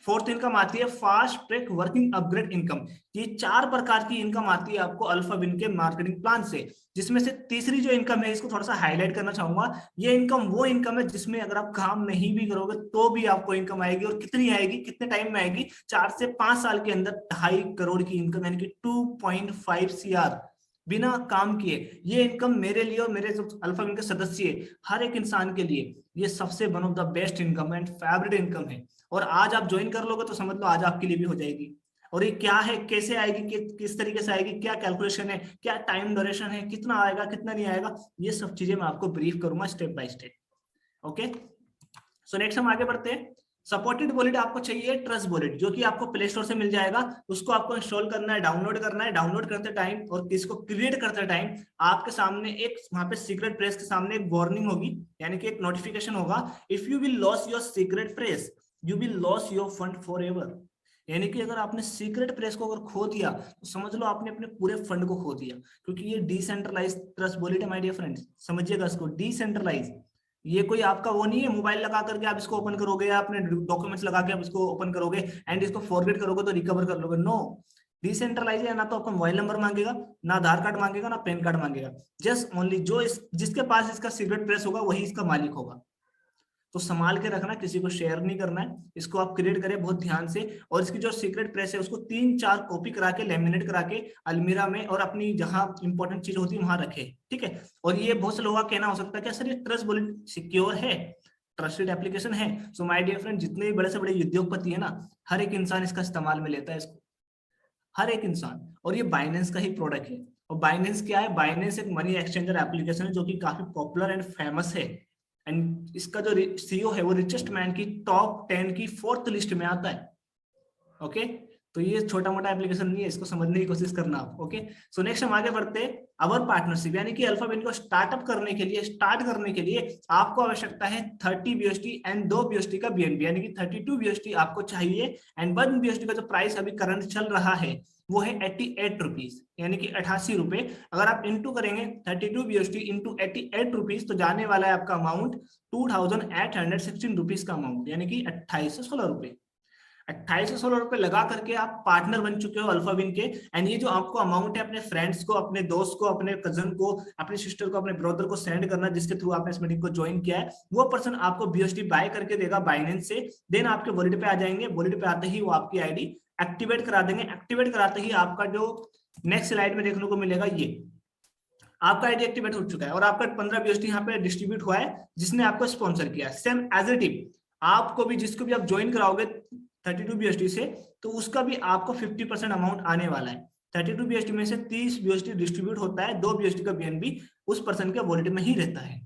फोर्थ इनकम आती है fast track working upgrade income. ये 4 प्रकार की इनकम आती है आपको अल्फाबिन के मार्केटिंग प्लान से, जिसमें से तीसरी जो इनकम है, इसको थोड़ा सा हाईलाइट करना चाहूंगा। ये इनकम वो इनकम है जिसमें अगर आप काम नहीं भी करोगे तो भी आपको इनकम आएगी, और कितनी आएगी, कितने टाइम में आएगी, 4 से 5 साल के अंदर 2.5 करोड़ की इनकम, यानी कि 2.5 CR बिना काम किए। ये इनकम मेरे लिए और मेरे जो अल्फाबिन के सदस्य है, हर एक इंसान के लिए ये सबसे one of the best income and favourite income है। और आज आप ज्वाइन कर लोगे तो समझ लो आज आपके लिए भी हो जाएगी। और ये क्या है, कैसे आएगी, किस तरीके से आएगी, क्या कैलकुलेशन है, क्या टाइम ड्यूरेशन है, कितना आएगा, कितना नहीं आएगा, ये सब चीजें मैं आपको ब्रीफ करूंगा step by step. Okay, so next हम आगे बढ़ते हैं। सपोर्टेड वॉलेट आपको चाहिए ट्रस्ट वॉलेट, जो कि आपको प्ले स्टोर से मिल जाएगा। उसको आपको इंस्टॉल करना है, डाउनलोड करना है। डाउनलोड करते टाइम और इसको क्रिएट करते टाइम आपके सामने एक वहां पे सीक्रेट प्रेस के सामने एक वार्निंग होगी, यानी कि एक नोटिफिकेशन होगा, if you will loss your secret press you will loss your fund for ever. यानी कि अगर आपने सीक्रेट प्रेस को अगर खो दिया तो समझ लो आपने अपने पूरे फंड को खो दिया, क्योंकि ये डिसेंट्रलाइज ट्रस्ट वॉलेट है माय डियर फ्रेंड्स, समझिएगा इसको, डिसेंट्रलाइज। ये कोई आपका वो नहीं है मोबाइल लगा करके आप इसको ओपन करोगे या अपने डॉक्यूमेंट्स लगा के आप इसको ओपन करोगे एंड इसको फॉरगेट करोगे तो रिकवर कर लोगे। नो, डिसेंट्रलाइज है, ना तो आपका मोबाइल नंबर मांगेगा, ना आधार कार्ड मांगेगा, ना पैन कार्ड मांगेगा। जस्ट ओनली जो जिसके पास इसका सीक्रेट प्रेस होगा वही इसका मालिक होगा। तो संभाल के रखना, किसी को शेयर नहीं करना है। इसको आप क्रिएट करें बहुत ध्यान से, और इसकी जो सीक्रेट प्रेस है उसको 3-4 कॉपी करा के लेमिनेट करा के अलमीरा में और अपनी जहां इंपॉर्टेंट चीज होती है वहां रखे, ठीक है। और ये बहुत से लोगों का कहना हो सकता है कि सर ये ट्रस्ट वॉलेट सिक्योर है, ट्रस्टेड एप्लीकेशन है। सो माय डियर फ्रेंड, जितने भी बड़े से बड़े उद्योगपति है ना, हर एक इंसान इसका इस्तेमाल में लेता है इसको, हर एक इंसान। और ये बाइनेंस का ही प्रोडक्ट है। और बाइनेंस क्या है, बाइनेंस एक मनी एक्सचेंजर एप्लीकेशन है जो कि काफी पॉपुलर एंड फेमस है। एंड इसका जो सीईओ है वो रिचेस्ट मैन की टॉप 10 की 4th लिस्ट में आता है। ओके, तो ये छोटा मोटा एप्लीकेशन नहीं है, इसको समझने की कोशिश करना आप। ओके, सो नेक्स्ट हम आगे बढ़ते हैं। अवर पार्टनरशिप, यानी कि अल्फाबिन को स्टार्ट करने के लिए आपको आवश्यकता है 30 BUSD एंड 2 BUSD का BNB, यानी कि 32 BUSD आपको चाहिए। एंड 1 BUSD का जो प्राइस अभी करंट चल रहा है वो है 88 रुपीज, यानी कि 88 रुपए। अगर आप इंटू करेंगे 32 BUSD इंटू 88 रुपीज तो जाने वाला है आपका अमाउंट 2816 रुपीज का अमाउंट, यानी कि 28 से 16 रुपए। 28 से 16 रुपए लगा करके आप पार्टनर बन चुके हो अल्फाबिन के। एंड ये जो आपको अमाउंट है अपने फ्रेंड्स को, अपने दोस्त को, अपने कजन को, अपने सिस्टर को, अपने ब्रदर को सेंड करना, जिसके थ्रू आपने इस मीटिंग को ज्वाइन किया है। वो पर्सन आपको BUSD बाय करके देगा बाइनेंस से, देन आपके वॉलेट पे आ जाएंगे। वॉलेट पे आते ही वो आपकी आईडी एक्टिवेट करा देंगे। एक्टिवेट कराते ही आपका जो नेक्स्ट स्लाइड में देखने को मिलेगा, ये आपका आईडी एक्टिवेट हो चुका है और आपका 15 बीएसटी यहाँ पे डिस्ट्रीब्यूट हुआ है जिसने आपको स्पॉन्सर किया है। सेम एज ए टीम आपको भी, जिसको भी आप ज्वाइन कराओगे 32 बीएसटी से, तो उसका भी आपको 50% अमाउंट आने वाला है। 32 बीएसटी में से 30 बीएसटी डिस्ट्रीब्यूट होता है, 2 बीएसटी का बीएनबी उस पर्सन के वॉलेट में ही रहता है।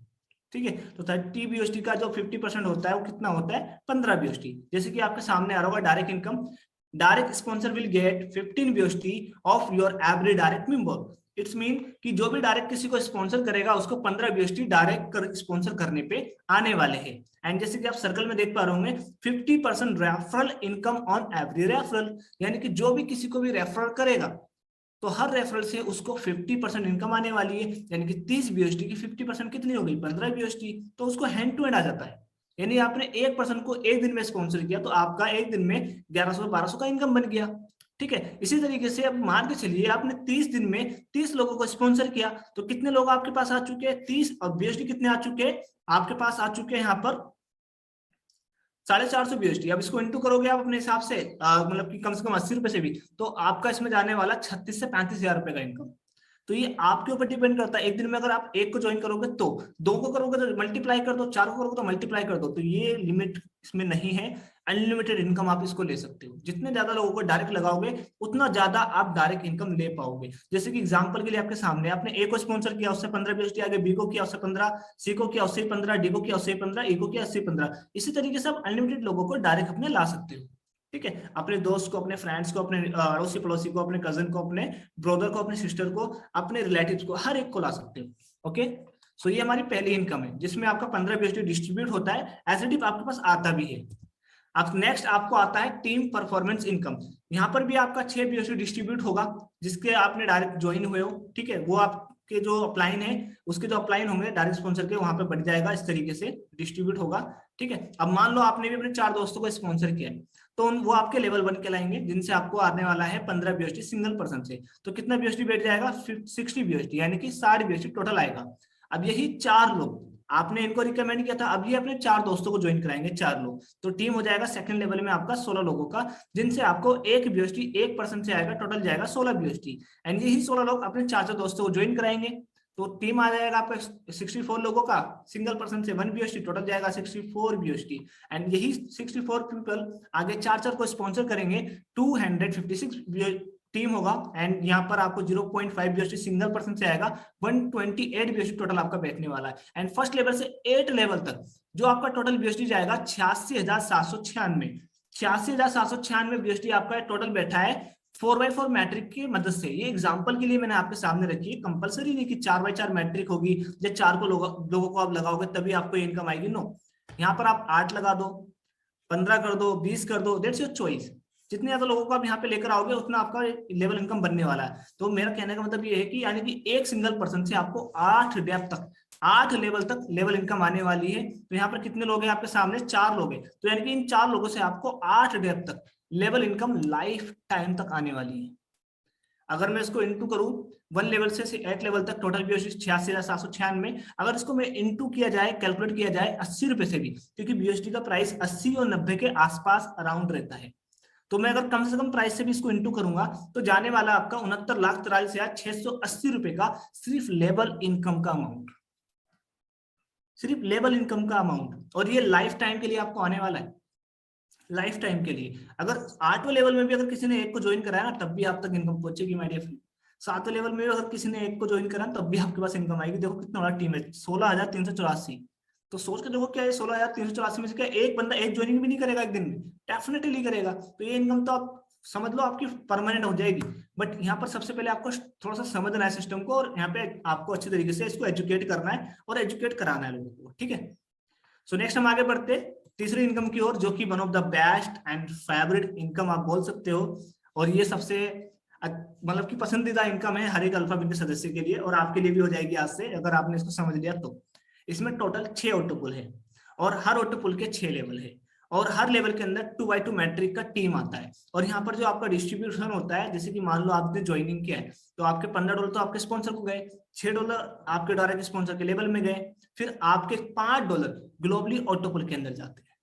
ठीक है, तो 30 बीएसटी का जो 50% होता है वो कितना होता है, 15 बीएसटी। जैसे कि आपके सामने आ रहा होगा direct income, direct sponsor will get 15 BST of your every direct member. It's mean कि जो भी डायरेक्ट किसी को स्पॉन्सर करेगा उसको 15 बीएसटी डायरेक्ट स्पॉन्सर करने पे आने वाले हैं। एंड जैसे कि आप सर्कल में देख पा रहे होंगे 50% referral income on every referral, यानी कि जो भी किसी को भी रेफरल करेगा तो हर रेफरल से उसको 50% इनकम आने वाली है। यानी कि 30 बीएसटी की 50% कितनी हो गई, 15 बीएसटी। तो उसको हैंड टू हैंड आ जाता है। यानी आपने एक पर्सन को एक दिन में स्पॉन्सर किया तो आपका एक दिन में 1100-1200 का इनकम बन गया। ठीक है, इसी तरीके से अब मान के चलिए आपने 30 दिन में 30 लोगों को स्पॉन्सर किया तो कितने लोग आपके पास आ चुके हैं, 30, और बीएसटी कितने आ चुके हैं आपके पास, आ चुके हैं यहाँ पर 450 बीएसटी। अब इसको इंटू करोगे आप अपने हिसाब से, मतलब कि कम से कम 80 रुपए से भी, तो आपका इसमें जाने वाला 36 से 35 हजार रुपए का इनकम। तो ये आपके ऊपर डिपेंड करता है। एक दिन में अगर आप एक को ज्वाइन करोगे तो, दो को करोगे तो मल्टीप्लाई कर दो, चार को करोगे तो मल्टीप्लाई कर दो। तो ये लिमिट इसमें नहीं है, अनलिमिटेड इनकम आप इसको ले सकते हो। जितने ज्यादा लोगों को डायरेक्ट लगाओगे उतना ज्यादा आप डायरेक्ट इनकम ले पाओगे। जैसे कि एग्जांपल के लिए आपके सामने, आपने ए को स्पॉन्सर किया उससे 15 बीएसटी आ गए, बी को किया उससे 15, सी को किया उससे 15, डी को किया उससे 15, ए को किया उससे 15। इसी तरीके से आप अनलिमिटेड लोगों को डायरेक्ट अपने ला सकते हो। ठीक है, अपने दोस्त को, अपने फ्रेंड्स को, अपने अड़ोसी पड़ोसी को, अपने कजन को, अपने ब्रदर को, अपने सिस्टर को, अपने रिलेटिव्स को, हर एक को ला सकते हो। ओके, सो ये हमारी पहली इनकम है जिसमें आपका 15 बीएसटी डिस्ट्रीब्यूट होता है, एसडीप आपके पास आता भी है। अब नेक्स्ट आपको आता है टीम परफॉर्मेंस इनकम। यहाँ पर भी आपका 6 बीएसटी डिस्ट्रीब्यूट होगा जिसके आपने डायरेक्ट ज्वाइन हुए हो। ठीक है, वो आपके जो अपलाइन है उसके जो अपलाइन होंगे डायरेक्ट स्पॉन्सर के, वहां पे बढ़ जाएगा, इस तरीके से डिस्ट्रीब्यूट होगा। ठीक है, अब मान लो आपने भी अपने 4 दोस्तों को स्पॉन्सर किया है तो वो आपके लेवल 1 के लाएंगे जिनसे आपको आने वाला है 15 बीएसटी सिंगल पर्सन से। तो कितना बीएसटी बैठ जाएगा, 60 बीएसटी, यानी कि 60 बीएसटी टोटल आएगा। अब यही 4 लोग आपने इनको रिकमेंड किया था, अब ये अपने 4 दोस्तों को ज्वाइन कराएंगे, 4 लोग, तो टीम हो जाएगा सेकंड लेवल में आपका 16 लोगों का, जिनसे आपको 1 बीएसटी एक पर्सन से आएगा, टोटल जाएगा 16 बीएसटी। एंड यही 16 लोग अपने 4 दोस्तों को ज्वाइन कराएंगे तो टीम आ जाएगा आपका 64 लोगों का, सिंगल पर्सन से 1 बीएसटी, टोटल जाएगा 64 बीएसटी। एंड यही 64 पीपल आगे 4 को स्पॉन्सर करेंगे, 256 टीम होगा। एंड यहाँ पर आपको 0.5 बीएसटी सिंगल पर्सन से आएगा, 128 बीएसटी टोटल आपका बैठने वाला है। एंड फर्स्ट लेवल से 8 लेवल तक जो आपका टोटल बीएसटी जाएगा 86,796, 86,796 बीएसटी आपका टोटल बैठा है 4x4 मैट्रिक की मदद से। ये एग्जांपल के लिए मैंने आपके सामने रखी है, कंपलसरी नहीं कि 4x4 मैट्रिक होगी, जब 4 को लोगों को आप लगाओगे तभी आपको इनकम आएगी। नो, यहाँ पर आप 8 लगा दो, 15 कर दो, 20 कर दो, दैट्स योर चॉइस। जितने ज्यादा लोगों को आप यहाँ पे लेकर आओगे उतना आपका लेवल इनकम बनने वाला है। तो मेरा कहने का मतलब ये है कि यानी कि एक सिंगल पर्सन से आपको 8 डेप्थ तक, 8 लेवल तक लेवल इनकम आने वाली है। तो यहाँ पर कितने लोग हैं आपके सामने, 4 लोग हैं, तो यानी कि इन 4 लोगों से आपको 8 डेप्थ तक लेवल इनकम लाइफ टाइम तक आने वाली है। अगर मैं इसको इंटू करूं 1 लेवल से 8 लेवल तक टोटल बीएसटी 86,796, अगर इसको मैं इंटू किया जाए, कैलकुलेट किया जाए 80 रुपए से भी, क्योंकि बीएसटी का प्राइस 80 और 90 के आसपास अराउंड रहता है, तो मैं अगर कम से कम प्राइस से भी इसको इंटू करूंगा तो जाने वाला आपका 69,43,680 रुपए का सिर्फ लेवल इनकम का अमाउंट, सिर्फ लेवल इनकम का अमाउंट। और ये लाइफ टाइम के लिए आपको आने वाला है, लाइफ टाइम के लिए। अगर 8वें लेवल में भी अगर किसी ने एक को ज्वाइन कराया ना तब भी आप तक इनकम पहुंचेगी माय डियर फ्रेंड। 7वें लेवल में भी अगर किसी ने एक को ज्वाइन करा तब भी आपके पास इनकम आएगी। देखो कितना बड़ा टीम है, 16,384। तो सोच के देखो क्या है, 16,384 में से क्या एक बंदा एक ज्वाइनिंग भी नहीं करेगा एक दिन में, डेफिनेटली करेगा। तो ये इनकम तो आप समझ लो आपकी परमानेंट हो जाएगी। बट यहाँ पर सबसे पहले आपको थोड़ा सा समझना है सिस्टम को, और यहाँ पे आपको अच्छी तरीके से इसको एजुकेट करना है और एजुकेट कराना है लोगों को। ठीक है, सो नेक्स्ट हम आगे बढ़ते तीसरी इनकम की ओर, जो कि one of the best and favourite income आप बोल सकते हो। और ये सबसे मतलब कि पसंदीदा इनकम है हर एक अल्फा बिट सदस्य के लिए, और आपके लिए भी हो जाएगी आज से अगर आपने इसको समझ लिया तो। इसमें टोटल 6 ऑटोपुल है और हर ऑटोपुल के 6 लेवल है, और हर लेवल के अंदर 2x2 मैट्रिक का टीम आता है। और यहाँ पर जो आपका डिस्ट्रीब्यूशन होता है, जैसे कि मान लो आपने ज्वाइनिंग किया है तो आपके $15 तो आपके स्पॉन्सर को गए, $6 आपके डायरेक्ट स्पॉन्सर के लेवल में गए, फिर आपके $5 ग्लोबली ऑटोपुल के अंदर जाते हैं।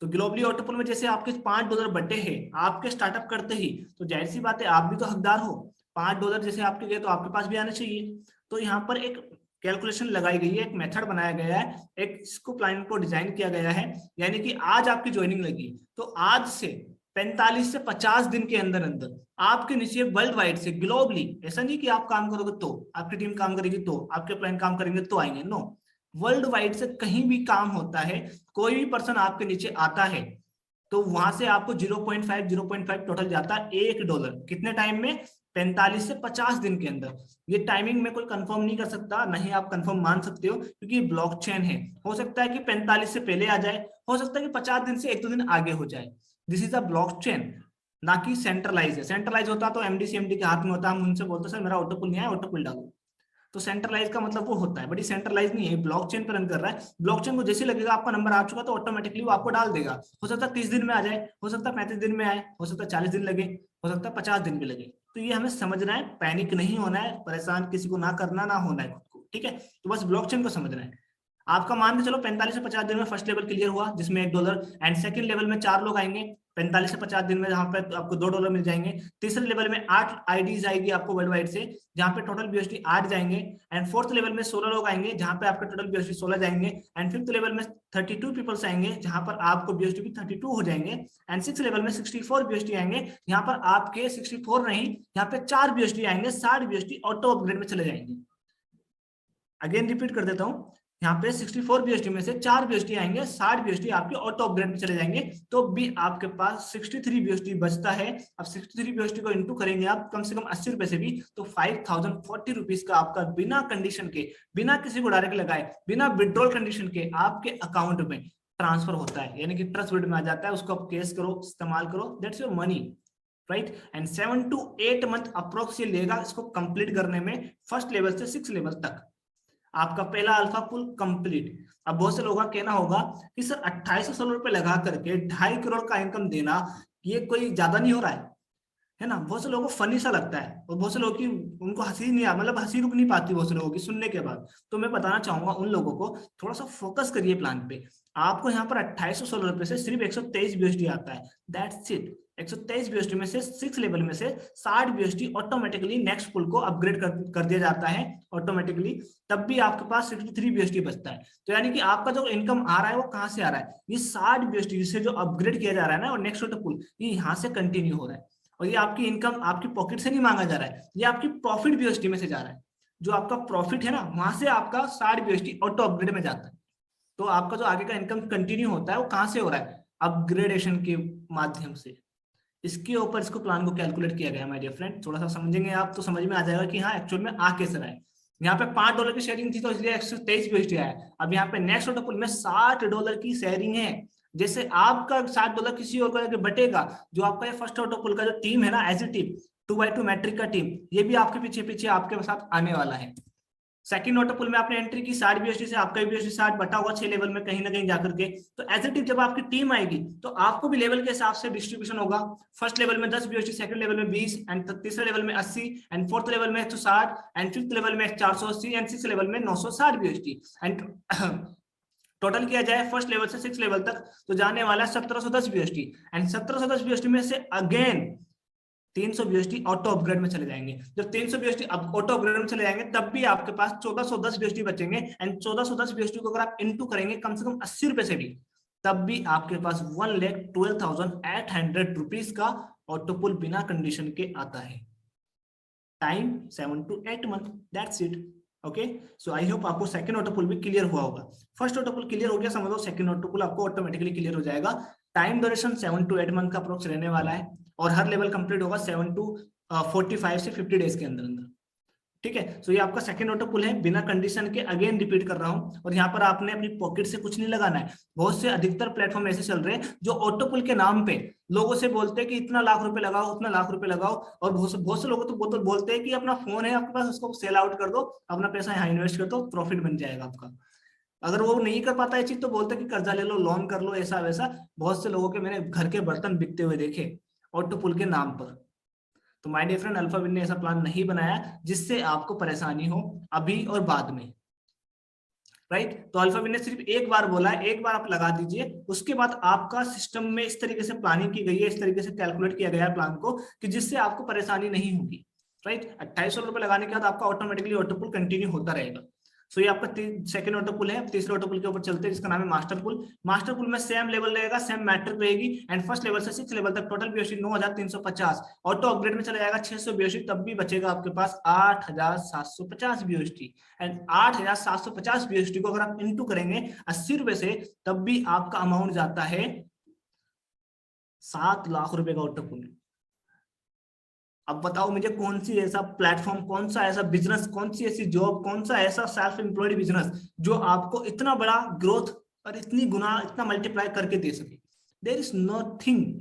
तो ग्लोबली ऑटोपुल में जैसे आपके $5 बटे हैं आपके स्टार्टअप करते ही, तो जाहिर सी बात है आप भी तो हकदार हो। $5 जैसे आपके गए तो आपके पास भी आने चाहिए। तो यहाँ पर एक कैलकुलेशन लगाई गई है, एक मेथड बनाया गया है, एक इसको प्लान को डिजाइन किया गया है। यानी कि आज आपकी ज्वाइनिंग लगी तो आज से 45 से 50 दिन के अंदर अंदर आपके नीचे वर्ल्ड वाइड से ग्लोबली, ऐसा नहीं कि आप काम करोगे तो आपकी टीम काम करेगी तो आपके प्लान काम करेंगे तो आएंगे, नो, वर्ल्ड वाइड से कहीं भी काम होता है, कोई भी पर्सन आपके नीचे आता है तो वहां से आपको 0.5 टोटल जाता है $1। कितने टाइम में? 45 से 50 दिन के अंदर। ये टाइमिंग में कोई कंफर्म नहीं कर सकता, नहीं आप कंफर्म मान सकते हो क्योंकि ब्लॉकचेन है। हो सकता है कि 45 से पहले आ जाए, हो सकता है कि 50 दिन से 1-2 दिन आगे हो जाए। दिस इज अ ब्लॉकचेन, ना कि सेंट्रलाइज है। सेंट्रलाइज होता तो एमडी सीएमडी के हाथ में होता, हम उनसे बोलते सर मेरा ऑटो पुल नहीं है, ऑटो पुल डालो। तो सेंट्रलाइज का मतलब वो होता है, बट ये सेंट्रलाइज नहीं है, ब्लॉकचेन पर रन कर रहा है। ब्लॉकचेन को जैसे लगेगा आपका नंबर आ चुका तो ऑटोमेटिकली वो आपको डाल देगा। हो सकता है 30 दिन में आ जाए, हो सकता है 35 दिन में आए, हो सकता है 40 दिन लगे, हो सकता है 50 दिन भी लगे। तो ये हमें समझना है, पैनिक नहीं होना है, परेशान किसी को ना करना, ना होना है खुद को, ठीक है। तो बस ब्लॉकचेन को समझना है। आपका मान के चलो 45 से 50 दिन में फर्स्ट लेवल क्लियर हुआ जिसमें $1, एंड सेकंड लेवल में 4 लोग आएंगे 45 से 50 दिन में, जहां पे आपको $2 मिल जाएंगे। तीसरे लेवल में 8 आईडीज आएगी आपको वर्ल्ड वाइड से, जहां पे टोटल बीएसटी 8 जाएंगे। एंड फोर्थ लेवल में 16 लोग आएंगे जहां पे आपका टोटल बीएसटी 16 जाएंगे। एंड फिफ्थ लेवल में 32 पीपल्स आएंगे जहां पर आपको बीएसटी भी 32 हो जाएंगे। एंड सिक्स लेवल में 64 बीएसटी आएंगे, यहाँ पर आपके 64 नहीं, यहाँ पे 4 बीएसटी आएंगे, 60 बीएसटी ऑटो अपग्रेड में चले जाएंगे। अगेन रिपीट कर देता हूँ, यहाँ पे 64 बीएसटी में से 4 बीएसटी आएंगे, 60 बीएसटी आपके ऑटो अपग्रेड में चले जाएंगे, तो भी आपके पास 63 बीएसटी बचता है। अब 63 बीएसटी को इनटू करेंगे आप कम से कम 80 रुपए से भी, तो 5040 रुपीज का आपका बिना कंडीशन के, बिना किसी को डायरेक्ट लगाए, बिना विड्रॉल कंडीशन के आपके अकाउंट में ट्रांसफर होता है। यानी कि ट्रस्ट वर्ड में आ जाता है, उसको आप केस करो, इस्तेमाल करो, that's your money, right. And 7 to 8 month approx ये लेगा इसको कंप्लीट करने में, फर्स्ट लेवल से 6 लेवल तक आपका पहला अल्फा पुल कंप्लीट। अब बहुत से लोगों का कहना होगा कि सर 2800 रुपए लगा करके 2.5 करोड़ का इनकम देना ये कोई ज्यादा नहीं हो रहा है ना। बहुत से लोगों को फनी सा लगता है और बहुत से लोगों की उनको हंसी नहीं, मतलब हंसी रुक नहीं पाती बहुत से लोगों की सुनने के बाद। तो मैं बताना चाहूंगा उन लोगों को थोड़ा सा फोकस करिए प्लान पे। आपको यहाँ पर 2816 रुपए से सिर्फ 123 बीएसडी आता है, दैट्स इट। 123 बीएसडी में से 6 लेवल में से 60 बीएसडी ऑटोमेटिकली नेक्स्ट पुल को अपग्रेड कर दिया जाता है ऑटोमेटिकली, तब भी आपके पास 63 बीएसडी बचता है। तो यानी कि आपका जो इनकम आ रहा है वो कहाँ से आ रहा है? ये 60 बीएसडी से जो अपग्रेड किया जा रहा है ना और नेक्स्ट पुल, ये यहाँ से कंटिन्यू हो रहा है। और ये आपकी इनकम आपकी पॉकेट से नहीं मांगा जा रहा है, ये आपकी प्रॉफिट बीएसडी में से जा रहा है। जो आपका प्रॉफिट है ना वहां से आपका 60 बीएसडी ऑटो अपग्रेड में जाता है। तो आपका जो आगे का इनकम कंटिन्यू होता है वो कहां से हो रहा है? अपग्रेडेशन के माध्यम से। इसके ऊपर इसको प्लान को कैलकुलेट किया गया माय डियर फ्रेंड। थोड़ा सा समझेंगे आप तो समझ में आ जाएगा कि हाँ एक्चुअल में आ कैसे रहा है। यहाँ पे $5 की शेयरिंग थी तो इसलिए 123 बीएसडी आया। अब यहाँ पे नेक्स्ट ऑटो पुल में $60 की शेयरिंग है। जैसे आपका $60 किसी और को बटेगा, जो आपका ये फर्स्ट ऑटो पुल का जो टीम है ना, as a team 2x2 matrix का टीम, ये भी आपके पीछे पीछे आपके साथ आने वाला है। सेकंड ऑटो पुल में आपने एंट्री की 60 बीएसडी से, आपका बीएसडी 60 बटा होगा 6 लेवल में कहीं ना कहीं जाकर के। तो एज ए टीम जब आपकी टीम आएगी तो आपको भी लेवल के हिसाब से डिस्ट्रीब्यूशन होगा। फर्स्ट लेवल में 10 बीएसडी, सेकंड लेवल में 20, एंड तीसरे लेवल में 80, एंड फोर्थ लेवल में 160, एंड फिफ्थ लेवल में 480, एंड सिक्स लेवल में 960 बीएसडी। एंड टोटल किया जाए फर्स्ट लेवल से 6 लेवल तक तो जाने वाला है 1710 बीएसडी। एंड 1710 बीएसडी में से अगेन 300 बीएसडी ऑटो अपग्रेड में चले जाएंगे। जब 300 बीएसडी ऑटो अपग्रेड में चले जाएंगे तब भी आपके पास 1410 बीएसडी बचेंगे। एंड 1410 बीएसडी को अगर आप इनटू करेंगे कम से कम 80 रुपए से भी, तब भी आपके पास 1,12,800 रुपीज का ऑटो पुल बिना कंडीशन के आता है। Time 7 to 8 month, that's it. Okay, so I hope आपको सेकंड ऑटो पुल भी क्लियर हुआ होगा। फर्स्ट ऑटो पुल क्लियर हो गया, समझ लो सेकंड ऑटो पुल आपको ऑटोमेटिकली क्लियर हो जाएगा। टाइम ड्यूरेशन 7 to 8 मंथ का अप्रोक्स रहने वाला है और हर लेवल कंप्लीट होगा 7 to 45 से 50 डेज के अंदर अंदर। ठीक है, सो ये आपका सेकंड ऑटो पुल है बिना कंडीशन के। अगेन रिपीट कर रहा हूं, और यहाँ पर आपने अपनी पॉकेट से कुछ नहीं लगाना है। बहुत से अधिकतर प्लेटफॉर्म ऐसे चल रहे हैं जो ऑटो पुल के नाम पे लोगों से बोलते हैं कि इतना लाख रुपए लगाओ, उतना लाख रुपए लगाओ, और बहुत से लोग तो बोलते हैं कि अपना फोन है आपके पास, उसको सेल आउट कर दो, अपना पैसा यहाँ इन्वेस्ट कर दो, प्रॉफिट बन जाएगा आपका। अगर वो नहीं कर पाता है चीज तो बोलते हैं कि कर्जा ले लो, लोन कर लो, ऐसा वैसा। बहुत से लोगों के मैंने घर के बर्तन बिकते हुए देखे ऑटो पुल के नाम पर। तो माय डियर फ्रेंड, अल्फाविन ने ऐसा प्लान नहीं बनाया जिससे आपको परेशानी हो अभी और बाद में, राइट। तो अल्फाविन ने सिर्फ एक बार बोला है, एक बार आप लगा दीजिए, उसके बाद आपका सिस्टम में इस तरीके से प्लानिंग की गई है, इस तरीके से कैलकुलेट किया गया है प्लान को कि जिससे आपको परेशानी नहीं होगी। राइट। 2800 रुपए लगाने के बाद आपका ऑटोमेटिकली ऑटोपुल कंटिन्यू होता रहेगा। सो ये आपका सेकंड ऑटोपुल है। तीसरे ऑटोपुल के ऊपर चलते हैं जिसका नाम है मास्टर पुल। मास्टर पुल में सेम लेवल रहेगा, सेम मैट्रिक रहेगी एंड फर्स्ट लेवल से 6 लेवल तक टोटल बीओसी 9350। ऑटो अपग्रेड में चला जाएगा 600 बीओसी, तब भी बचेगा आपके पास 8750 बीओसी। एंड 8750 बीओसी को अगर आप इनटू करेंगे 80 रुपए से, तब भी आपका अमाउंट जाता है 7 लाख रुपए का ऑटोपुल। अब बताओ मुझे कौन सी ऐसा प्लेटफॉर्म, कौन सा ऐसा बिजनेस, कौन सी ऐसी जॉब, कौन सा ऐसा सेल्फ एम्प्लॉयड बिजनेस जो आपको इतना बड़ा ग्रोथ और इतनी गुना, इतना मल्टीप्लाई करके दे सके। There is nothing.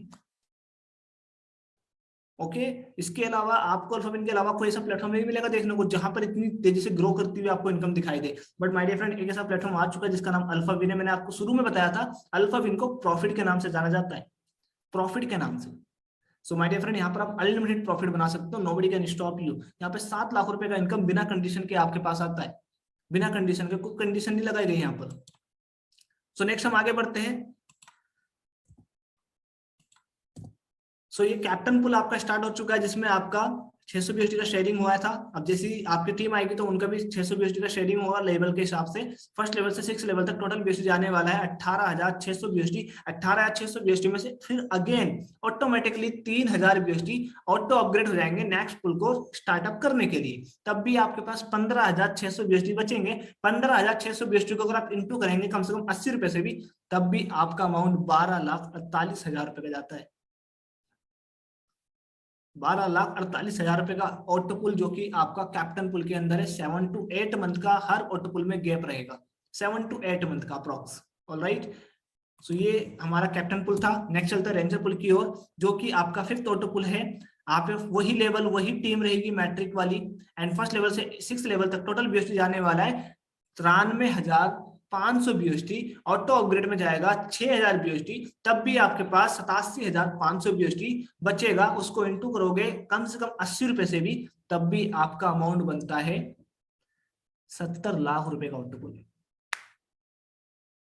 ओके, इसके अलावा आपको अल्फाविन के अलावा कोई ऐसा प्लेटफॉर्म नहीं मिलेगा देखने को जहां पर इतनी तेजी से ग्रो करती हुई आपको इनकम दिखाई दे। बट माय डियर फ्रेंड, एक ऐसा प्लेटफॉर्म आ चुका है जिसका नाम अल्फाविन है। मैंने आपको शुरू में बताया था अल्फाविन को प्रॉफिट के नाम से जाना जाता है, प्रॉफिट के नाम से। सो माय डियर फ्रेंड, यहाँ पर आप अनलिमिटेड प्रॉफिट बना सकते हो, नोबडी कैन स्टॉप यू। यहाँ पे 7 लाख रुपए का इनकम बिना कंडीशन के आपके पास आता है, बिना कंडीशन के, कोई कंडीशन नहीं लगाई गई यहाँ पर। सो नेक्स्ट हम आगे बढ़ते हैं। सो ये कैप्टन पुल आपका स्टार्ट हो चुका है जिसमें आपका 600 बीएसडी का शेयरिंग हुआ था। अब जैसी आपकी टीम आएगी तो उनका भी 600 बीएसडी का शेयरिंग होगा लेवल के हिसाब से। फर्स्ट लेवल से 6 लेवल तक टोटल बीएसडी जाने वाला है 18,600 बीएसडी। 18,600 बीएसडी में से फिर again automatically 3,000 BSD auto upgrade हो जाएंगे नेक्स्ट पुल को स्टार्टअप करने के लिए। तब भी आपके पास 15,600 बीएसडी बचेंगे। 15,600 बीएसडी को अगर आप इंटू करेंगे कम से कम 80 रुपए से भी, तब भी आपका अमाउंट 12,48,000 रुपए का जाता है। 12,48,000 रुपए का ऑटो पुल जो कि आपका कैप्टन पुल के अंदर है। 7 to 8 मंथ का हर ऑटो पुल में गैप रहेगा, 7 to 8 मंथ का अप्रॉक्स। ऑलराइट, सो ये हमारा कैप्टन पुल था। नेक्स्ट चलता है रेंजर पुल की ओर जो कि आपका 5th ऑटो पुल है। आप वही लेवल, वही टीम रहेगी मैट्रिक वाली एंड फर्स्ट लेवल से 6 लेवल तक टोटल बीएसटी जाने वाला है 93,500 बीएसटी। ऑटो अपग्रेड में जाएगा 6,000 बीएसटी, तब भी आपके पास 87,500 बीएसटी बचेगा। उसको इंटू करोगे कम से कम 80 रुपए से भी, तब भी आपका अमाउंट बनता है 70 लाख रुपए का ऑटो पुल।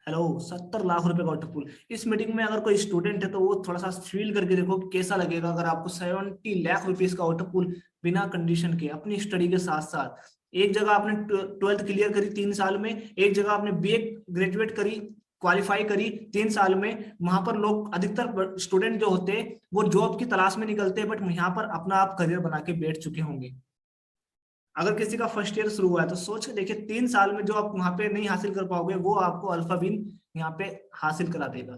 हेलो, 70 लाख रुपए का ऑटो पुल। इस मीटिंग में अगर कोई स्टूडेंट है तो वो थोड़ा सा फील करके देखो कि कैसा लगेगा अगर आपको 70 लाख रुपीस का ऑटो पुल बिना कंडीशन के अपनी स्टडी के साथ साथ, एक जगह आपने 12th क्लियर करी 3 साल में, एक जगह आपने बीए ग्रेजुएट करी, क्वालिफाई करी 3 साल में। वहां पर लोग अधिकतर स्टूडेंट जो होते हैं वो जॉब की तलाश में निकलते हैं, बट यहाँ पर अपना आप करियर बना के बैठ चुके होंगे। अगर किसी का फर्स्ट ईयर शुरू हुआ है तो सोच के देखिए 3 साल में जो आप वहां पे नहीं हासिल कर पाओगे वो आपको अल्फाविन यहाँ पे हासिल करा देगा।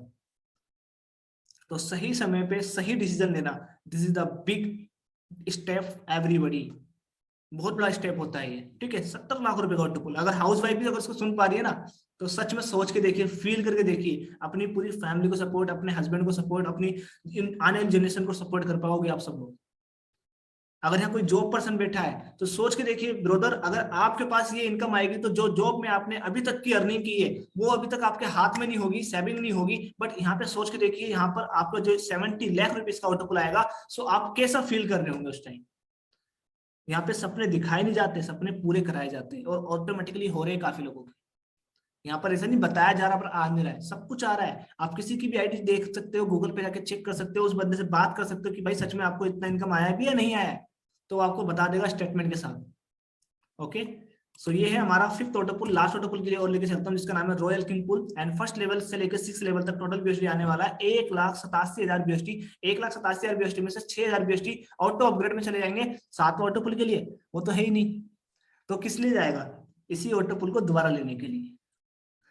तो सही समय पे सही डिसीजन लेना, this is the big step everybody. बहुत बड़ा स्टेप होता है ये, ठीक है। 70 लाख रुपए का ऑटो पुल। अगर हाउस वाइफ भी अगर उसको सुन पा रही है ना तो सच में सोच के देखिए, फील करके देखिए, अपनी पूरी फैमिली को सपोर्ट, अपने हस्बैंड को सपोर्ट, अपनी आने वाली जनरेशन को सपोर्ट कर पाओगे आप सब लोग। अगर यहाँ कोई जॉब पर्सन बैठा है तो सोच के देखिए ब्रदर, अगर आपके पास ये इनकम आएगी तो जो जॉब में आपने अभी तक की अर्निंग की है वो अभी तक आपके हाथ में नहीं होगी, सेविंग नहीं होगी। बट यहाँ पे सोच के देखिए, यहाँ पर आपका जो 70 लाख रुपीस का ऑटो पुल आएगा, सो आप कैसा फील कर रहे होंगे उस टाइम। यहाँ पे सपने दिखाए नहीं जाते, सपने पूरे कराए जाते हैं और ऑटोमेटिकली हो रहे हैं काफी लोगों के। यहाँ पर ऐसा नहीं बताया जा रहा पर आ नहीं रहा है, सब कुछ आ रहा है। आप किसी की भी आईडी देख सकते हो, गूगल पे जाके चेक कर सकते हो, उस बंदे से बात कर सकते हो कि भाई सच में आपको इतना इनकम आया भी या नहीं आया है, तो आपको बता देगा स्टेटमेंट के साथ। ओके, सो ये है हमारा 5th auto pool. Last auto pool के लिए और लेके चलता हूँ जिसका नाम है royal king pool and first level से लेकर 6 लेवल तक टोटल बीएसटी आने वाला है 1,87,000 बीएसटी। 1,87,000 बीएसटी में से 6,000 बीएसटी ऑटो अपग्रेड में चले जाएंगे 7वें ऑटो पुल के लिए। वो तो है ही नहीं, तो किस लिए जाएगा? इसी ऑटो पुल को दोबारा लेने के लिए।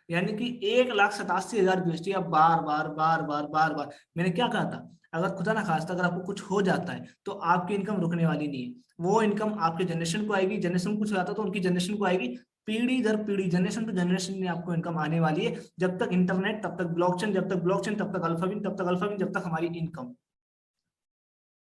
यानी कि 1,87,000 बीएसटी आप बार बार बार बार बार बार, मैंने क्या कहा था, अगर खुदा ना खास्ता अगर आपको कुछ हो जाता है तो आपकी इनकम रुकने वाली नहीं है। वो इनकम आपके जनरेशन को आएगी, जनरेशन को कुछ हो जाता तो उनकी जनरेशन को आएगी, पीढ़ी दर पीढ़ी, जनरेशन टू जनरेशन में आपको इनकम आने वाली है। जब तक इंटरनेट तब तक ब्लॉकचेन, जब तक ब्लॉकचेन तब तक अल्फाविन, तब तक अल्फाविन, जब तक हमारी इनकम।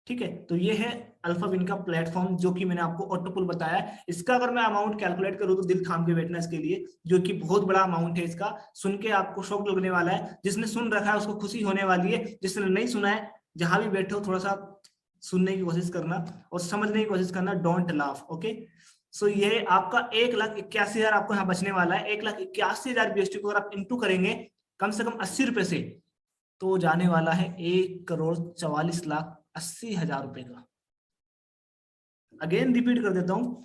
ठीक है, तो ये है अल्फाविन का प्लेटफॉर्म जो कि मैंने आपको ऑटो पुल बताया। इसका अगर मैं अमाउंट कैलकुलेट करूं तो दिल थाम के बैठना इसके लिए, जो कि बहुत बड़ा अमाउंट है। इसका सुन के आपको शौक लगने वाला है, जिसने सुन रखा है उसको खुशी होने वाली है, जिसने नहीं सुना है जहां भी बैठे हो थोड़ा सा सुनने की कोशिश करना और समझने की कोशिश करना, डोंट लाफ। ओके, सो ये आपका 1,81,000 आपको यहाँ बचने वाला है। 1,81,000 बीएसटी को अगर आप इंटू करेंगे कम से कम 80 रुपए से, तो जाने वाला है 1,44,80,000 रुपए का। अगेन रिपीट कर देता हूँ,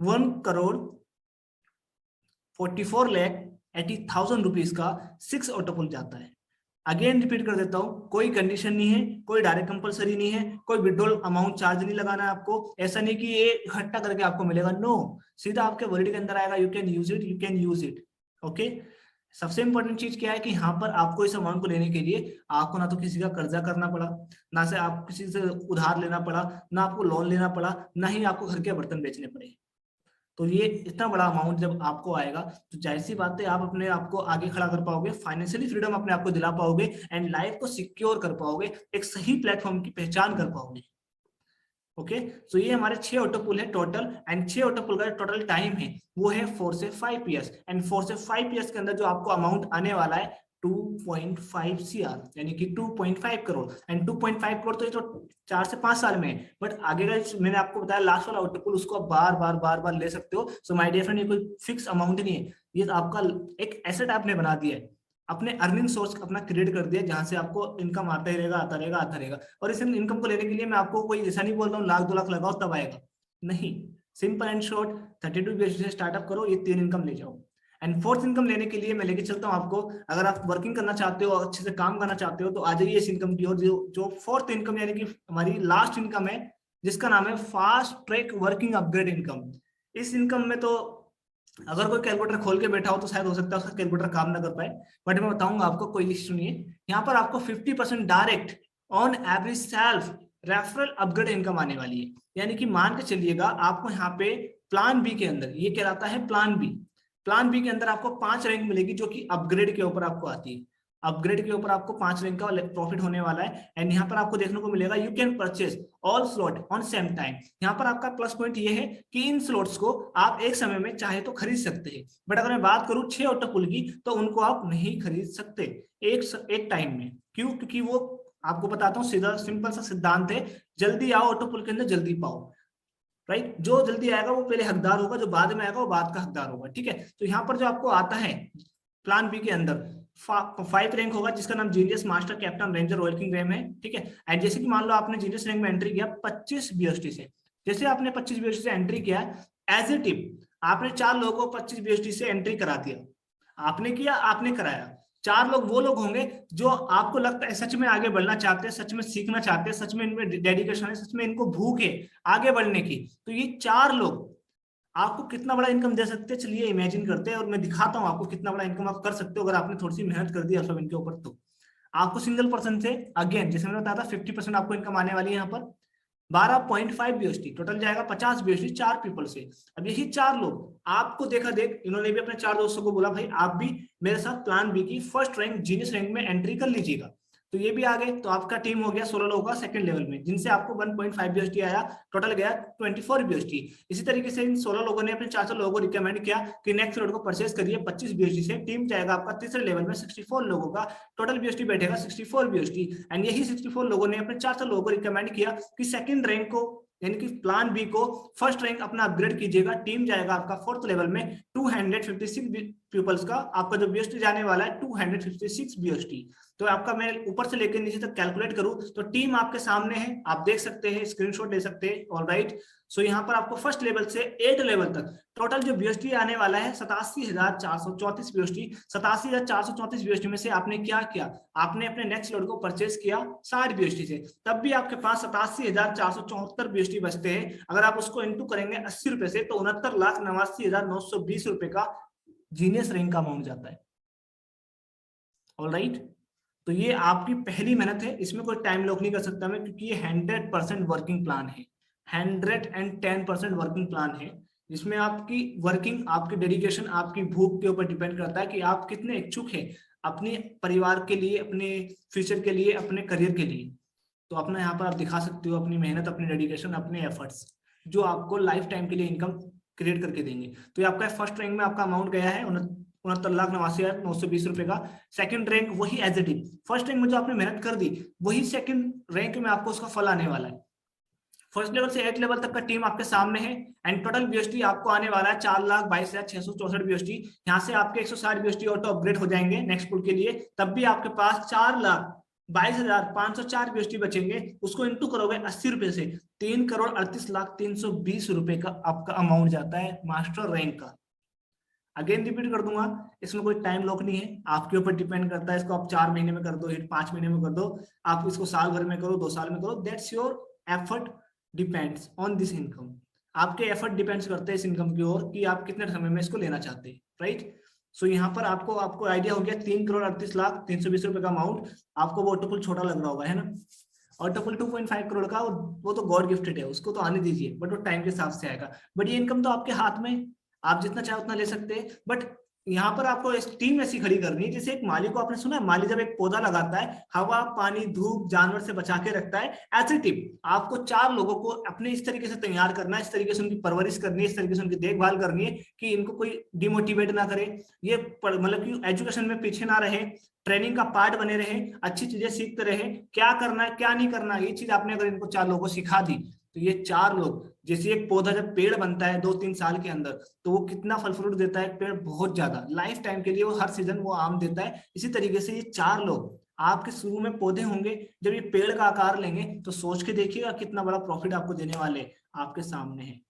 1,44,80,000 रुपीज का 6 ऑटो पुल जाता है। अगेन रिपीट कर देता हूँ, कोई कंडीशन नहीं है, कोई डायरेक्ट कंपलसरी नहीं है, कोई विड्रॉल अमाउंट चार्ज नहीं लगाना है आपको। ऐसा नहीं कि ये इकट्ठा करके आपको मिलेगा, नो, सीधा आपके वॉलेट के अंदर आएगा। You can use it, you can use it. Okay, सबसे इंपॉर्टेंट चीज क्या है कि यहाँ पर आपको इस अमाउंट को लेने के लिए आपको ना तो किसी का कर्जा करना पड़ा, ना से आप किसी से उधार लेना पड़ा, ना आपको लोन लेना पड़ा, ना ही आपको घर के बर्तन बेचने पड़े। तो ये इतना बड़ा अमाउंट जब आपको आएगा तो जाहिर सी बात है आप अपने आप को आगे खड़ा कर पाओगे, फाइनेंशियली फ्रीडम अपने आप को दिला पाओगे एंड लाइफ को सिक्योर कर पाओगे, एक सही प्लेटफॉर्म की पहचान कर पाओगे। ओके, सो ये हमारे 6 ऑटो पुल है टोटल, एंड 6 ऑटो पुल का टोटल टाइम है वो है 4 से 5 ईयर्स, एंड 4 से 5 ईयर्स के अंदर जो आपको अमाउंट आने वाला है 2.5 CR, यानी कि 2.5 करोड़। एंड 2.5 करोड़ तो ये तो 4 से 5 साल में है, बट आगे का मैंने आपको बताया लास्ट वाला ऑटो पुल, उसको आप बार बार ले सकते हो। सो माय डियर फ्रेंड, ये कोई फिक्स अमाउंट नहीं है, ये तो आपका एक एसेट आपने बना दिया है, अपने अर्निंग सोर्स अपना क्रिएट कर दिया, जहां से आपको इनकम आता ही रहेगा, आता रहेगा, आता रहेगा। और इस इनकम को लेने के लिए मैं आपको कोई ऐसा नहीं बोल रहा हूँ लाख 2 लाख लगाओ तब आएगा, नहीं। सिंपल एंड शॉर्ट 32 BSD से स्टार्टअप करो, ये 3 इनकम ले जाओ। एंड 4th इनकम लेने के लिए मैं लेके चलता हूँ आपको, अगर आप वर्किंग करना चाहते हो, अच्छे से काम करना चाहते हो, तो आ जाइए इस इनकम की ओर। जो 4th इनकम यानी कि हमारी लास्ट इनकम है, जिसका नाम है fast track working upgrade income. इस इनकम में तो अगर कोई कैलकुलेटर खोल के बैठा हो तो शायद हो सकता है उसका कैलकुलेटर काम ना कर पाए, बट मैं बताऊंगा आपको, कोई इश्यू नहीं है। यहाँ पर आपको 50% direct on average self referral upgrade income आने वाली है। यानी कि मान के चलिएगा आपको यहाँ पे प्लान बी के अंदर, ये कहलाता है प्लान बी, प्लान बी के अंदर आपको 5 रैंक मिलेगी जो कि अपग्रेड के ऊपर आपको आती है। अपग्रेड के ऊपर आपको 5 रैंक का प्रॉफिट होने वाला है। एंड यहाँ पर आपको देखने को मिलेगा you can purchase all slot on same time. यहाँ पर आपका प्लस पॉइंट ये है कि इन स्लॉट्स को आप एक समय में चाहे तो खरीद सकते हैं, बट अगर मैं बात करूं 6 ऑटो पुल की तो उनको आप नहीं खरीद सकते एक टाइम में। क्यों? क्योंकि वो आपको बताता हूँ, सीधा सिंपल सा सिद्धांत है, जल्दी आओ ऑटो पुल के अंदर जल्दी पाओ, राइट। जो जल्दी आएगा वो पहले हकदार होगा, जो बाद में आएगा वो बाद का हकदार होगा, ठीक है। तो यहाँ पर जो आपको आता है प्लान बी के अंदर 5 रैंक होगा, जिसका नाम genius master captain ranger royal king RAM है, ठीक है। एंड जैसे कि मान लो आपने जीनियस रैंक में एंट्री किया 25 BST से, जैसे आपने 25 BST से एंट्री किया, एज ए टिप आपने 4 लोगों को 25 BST से एंट्री करा दिया, आपने किया, आपने कराया। 4 लोग वो लोग होंगे जो आपको लगता है सच में आगे बढ़ना चाहते हैं, सच में सीखना चाहते हैं, सच में इनमें डेडिकेशन है, सच में इनको भूख है आगे बढ़ने की। तो ये 4 लोग आपको कितना बड़ा इनकम दे सकते हैं, चलिए इमेजिन करते हैं और मैं दिखाता हूं आपको कितना बड़ा इनकम आप कर सकते हो अगर आपने थोड़ी सी मेहनत कर दी अल्फा इनके ऊपर। तो आपको सिंगल पर्सन से, अगेन जैसे मैंने बताया था, 50% आपको इनकम आने वाली है। यहाँ पर 12.5 BST टोटल जाएगा, 50 BST 4 पीपल से। अब यही 4 लोग आपको देखा देख, इन्होंने भी अपने 4 दोस्तों को बोला भाई आप भी मेरे साथ प्लान बी की फर्स्ट रैंक जीनियस रैंक में एंट्री कर लीजिएगा, तो ये भी आ गए। तो आपका टीम हो गया 16 लोगों का सेकंड लेवल में, जिनसे आपको 1.5 BST आया, टोटल गया 24 BST। इसी तरीके से इन 16 लोगों ने अपने 4 लोगों को रिकमेंड किया कि नेक्स्ट रोड को परचेस करिए 25 BST से। टीम जाएगा आपका तीसरे लेवल में 64 लोगों का, टोटल BST बैठेगा 64 BST। एंड यही 64 लोगों ने अपने 4 लोगों को रिकमेंड किया कि सेकंड रैंक को, यानी कि प्लान बी को फर्स्ट रैंक अपना अपग्रेड कीजिएगा। टीम जाएगा आपका 4th लेवल में 256 पीपल्स का, आपका जो BST जाने वाला है 256 BST। तो आपका मैं ऊपर से लेकर नीचे तक कैलकुलेट करूं तो टीम आपके सामने है, आप देख सकते हैं, स्क्रीनशॉट ले सकते हैं, ऑलराइट। सो यहाँ पर आपको फर्स्ट लेवल से 8 लेवल तक टोटल जो BST आने वाला है 87,434 BST। 87,434 BST में से आपने क्या किया, आपने अपने नेक्स्ट लोड को परचेस किया 60 BST से, तब भी आपके पास 87,474 BST बचते हैं। अगर आप उसको इंटू करेंगे 80 रुपए से तो 69,89,920 रुपए का जीनियस रैंक का अमाउंट जाता है, ऑलराइट। तो ये आपकी पहली मेहनत है, इसमें कोई टाइम लॉक नहीं कर सकता मैं, क्योंकि ये 100% वर्किंग प्लान है, 110% वर्किंग प्लान है, जिसमें आपकी वर्किंग, आपकी डेडिकेशन, आपकी भूख के ऊपर डिपेंड करता है कि आप कितने इच्छुक हैं अपने परिवार के लिए, अपने फ्यूचर के लिए, अपने करियर के लिए। तो अपना यहाँ पर आप दिखा सकते हो अपनी मेहनत, अपनी डेडिकेशन, अपने एफर्ट्स, जो आपको लाइफ टाइम के लिए इनकम क्रिएट करके देंगे। तो ये आपका फर्स्ट रैंक में आपका अमाउंट गया है 69,89,920 रुपए का। सेकंड रैंक वही as it is, first rank में जो आपने मेहनत कर दी वही सेकंड रैंक में आपको उसका फल आने वाला है। फर्स्ट लेवल से 8 लेवल तक का टीम आपके सामने है। एंड टोटल BST आपको आने वाला है 4,22,664 BST। यहाँ से आपके 160 BST ऑटो अपग्रेड हो जाएंगे नेक्स्ट पुल के लिए, तब भी आपके पास 4,00,000 22,504 BST बचेंगे, उसको इंटू करोगे 80 रुपए से, 3,38,03,20 रुपए का आपका अमाउंट जाता है मास्टर रैंक का। अगेन रिपीट कर दूंगा, इसमें कोई टाइम लॉक नहीं है, आपके ऊपर डिपेंड करता है। इसको आप 4 महीने में कर दो हिट, 5 महीने में कर दो, आप इसको साल भर में करो, 2 साल में करो, that's your effort depends on this income. आपके एफर्ट डिपेंड्स करते हैं इस इनकम की ओर कि आप कितने समय में इसको लेना चाहते हैं, राइट। सो यहाँ पर आपको आइडिया हो गया, 3,38,03,20 रुपए का अमाउंट। आपको वो ऑटोपुल छोटा लग रहा होगा, है ना। ऑटोपुल 2.5 करोड़ का, वो तो गॉड गिफ्टेड है, उसको तो आने दीजिए, बट वो टाइम के हिसाब से आएगा। बट ये इनकम तो आपके हाथ में, आप जितना चाहे उतना ले सकते हैं। बट यहाँ पर आपको एक टीम ऐसी खड़ी करनी है, जैसे एक माली को आपने सुना है, माली जब एक पौधा लगाता है, हवा पानी धूप जानवर से बचा के रखता है, ऐसी टीम आपको 4 लोगों को अपने इस तरीके से तैयार करना है, इस तरीके से उनकी परवरिश करनी है, इस तरीके से उनकी देखभाल करनी है कि इनको कोई डिमोटिवेट ना करे, ये मतलब कि एजुकेशन में पीछे ना रहे, ट्रेनिंग का पार्ट बने रहे, अच्छी चीजें सीखते रहे, क्या करना है क्या नहीं करना, ये चीज आपने अगर इनको 4 लोगों को सिखा दी, तो ये 4 लोग, जैसे एक पौधा जब पेड़ बनता है 2-3 साल के अंदर, तो वो कितना फल फ्रूट देता है पेड़, बहुत ज्यादा, लाइफ टाइम के लिए वो हर सीजन वो आम देता है। इसी तरीके से ये 4 लोग आपके शुरू में पौधे होंगे, जब ये पेड़ का आकार लेंगे तो सोच के देखिएगा कितना बड़ा प्रॉफिट आपको देने वाले आपके सामने है।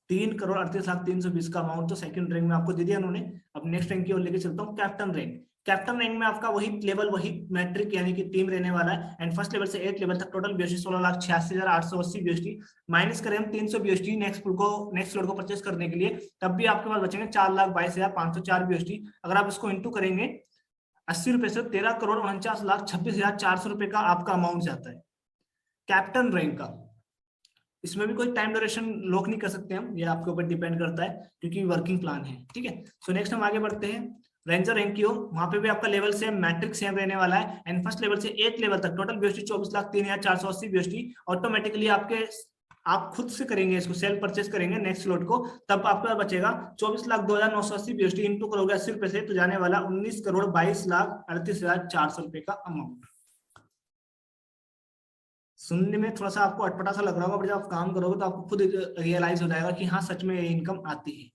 3,38,03,20 का अमाउंट तो सेकंड रैंक में आपको दे दिया उन्होंने। अब नेक्स्ट रैंक की ओर लेके चलता हूँ, कैप्टन रैंक। कैप्टन रैंक में आपका वही लेवल, वही मैट्रिक यानी कि टीम रहने वाला है। एंड फर्स्ट लेवल से 8 लेवल तक टोटल बीएसटी 16,86,880 बीएसटी, माइनस करें हम 300 बीएसटी नेक्स्ट फ्लोर को परचेस करने के लिए, तब भी आपके पास बचेंगे 4,22,504 बीएसटी। अगर आप इसको इंटू करेंगे 80 रुपए से, 13,49,26,400 रुपए का आपका अमाउंट जाता है कैप्टन रैंक का। इसमें भी कोई टाइम ड्यूरेशन लॉक नहीं कर सकते हम, ये आपके ऊपर डिपेंड करता है क्योंकि वर्किंग प्लान है, ठीक है। सो नेक्स्ट हम आगे बढ़ते हैं रेंजर रैंक की ओर। वहां पे भी आपका लेवल सेम, मैट्रिक सेम रहने वाला है। एंड फर्स्ट लेवल से 8 लेवल तक टोटल बीएसटी 24,03,480 बीएसटी। ऑटोमेटिकली आपके, आप खुद से करेंगे इसको, सेल्फ परचेस करेंगे नेक्स्ट स्लॉट को, तब आपका बचेगा 24,02,980 बीएसटी। इंटू करोगे 80 रुपए से, तो जाने वाला 19,22,38,400 रुपए का अमाउंट। सुनने में थोड़ा सा आपको अटपटा सा लग रहा होगा, बट जब आप काम करोगे तो आपको खुद रियलाइज हो जाएगा कि हाँ सच में ये इनकम आती है,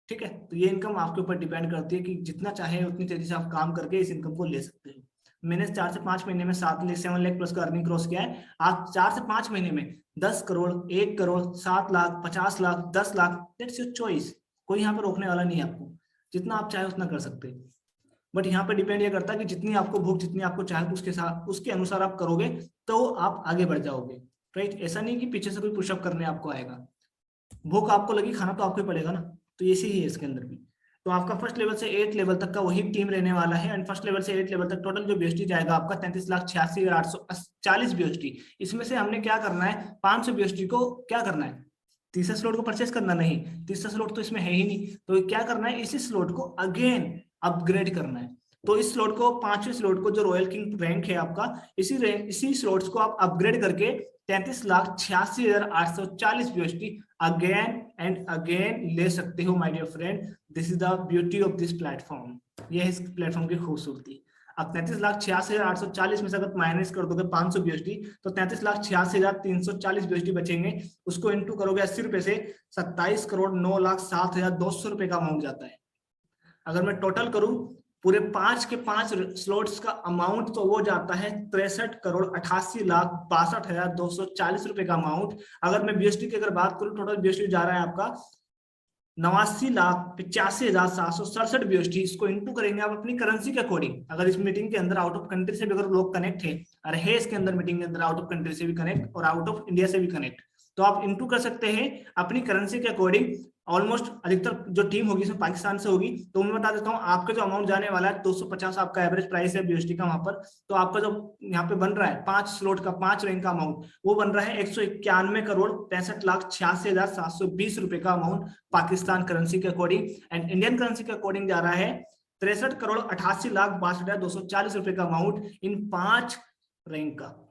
ठीक है। तो ये इनकम आपके ऊपर डिपेंड करती है कि जितना चाहे उतनी तेजी से आप काम करके इस इनकम को ले सकते हो। मैंने 4 से 5 महीने में 7 लाख प्लस का अर्निंग क्रॉस किया है। आप 4 से 5 महीने में 10 crore, 1 crore, 7 lakh, 50 lakh, 10 lakh, that's your choice. कोई यहाँ पर रोकने वाला नहीं है आपको, जितना आप चाहे उतना कर सकते हैं। बट यहाँ पे डिपेंड ये करता है कि जितनी आपको भूख, जितनी आपको चाहे, उसके साथ उसके अनुसार आप करोगे तो आप आगे बढ़ जाओगे, राइट। ऐसा नहीं कि पीछे से कोई पुशअप करने आपको आएगा, भूख आपको लगी, खाना तो आपको ही पड़ेगा ना। तो ऐसे ही है इसके अंदर भी। तो आपका फर्स्ट लेवल से 8 लेवल तक का वही टीम रहने वाला है। एंड फर्स्ट लेवल से 8 लेवल तक टोटल जो बीएसटी जाएगा आपका 33,86,840 बीएसटी। इसमें से हमने क्या करना है, 500 बीएसटी को क्या करना है, तीसरे स्लॉट को परचेस करना, नहीं, तीसरा स्लॉट तो इसमें है ही नहीं, तो क्या करना है, इसी स्लॉट को अगेन अपग्रेड करना है। तो इस स्लॉट को, 5वें स्लॉट को जो रॉयल किंग रैंक है आपका, इसी स्लॉट्स को आप अपग्रेड करके 33,86,840 बीएसटी अगेन एंड अगेन ले सकते हो my dear friend. This is the beauty of this platform, ये है इस प्लेटफॉर्म की खूबसूरती। अब 33,86,840 में से अगर माइनस कर दोगे 500 बीएसटी, तो 33,86,340 बीएसटी बचेंगे। उसको इंटू करोगे 80 रुपए से, 27,09,07,200 रुपए का अमाउंट जाता है। अगर मैं टोटल करूं पूरे 5 के 5 स्लॉट्स का अमाउंट, तो वो जाता है 63,88,62,240 रुपए का अमाउंट। अगर मैं बीएसटी की अगर बात करूं, टोटल बीएसटी जा रहा है आपका 89,85,767 बीएसटी। इसको इंटू करेंगे आप अपनी करेंसी के अकॉर्डिंग। अगर इस मीटिंग के अंदर आउट ऑफ कंट्री से भी अगर लोग कनेक्ट है, अरे है इसके अंदर मीटिंग के अंदर आउट ऑफ कंट्री से भी कनेक्ट और आउट ऑफ इंडिया से भी कनेक्ट, तो आप इंटू कर सकते हैं अपनी करेंसी के अकॉर्डिंग। ऑलमोस्ट अधिकतर जो टीम होगी इसमें पाकिस्तान से होगी, तो मैं बता देता हूँ आपका जो अमाउंट जाने वाला है 250 आपका एवरेज प्राइस है बीएसटी का वहां पर। तो आपका जो यहाँ पे बन रहा है 5 स्लॉट का 5 रैंक का अमाउंट, वो बन रहा है 191,65,86,720 रुपए का अमाउंट पाकिस्तान करेंसी के अकॉर्डिंग। एंड इंडियन करेंसी के अकॉर्डिंग जा रहा है 63,88,62,240 रुपए का अमाउंट इन 5 रैंक का।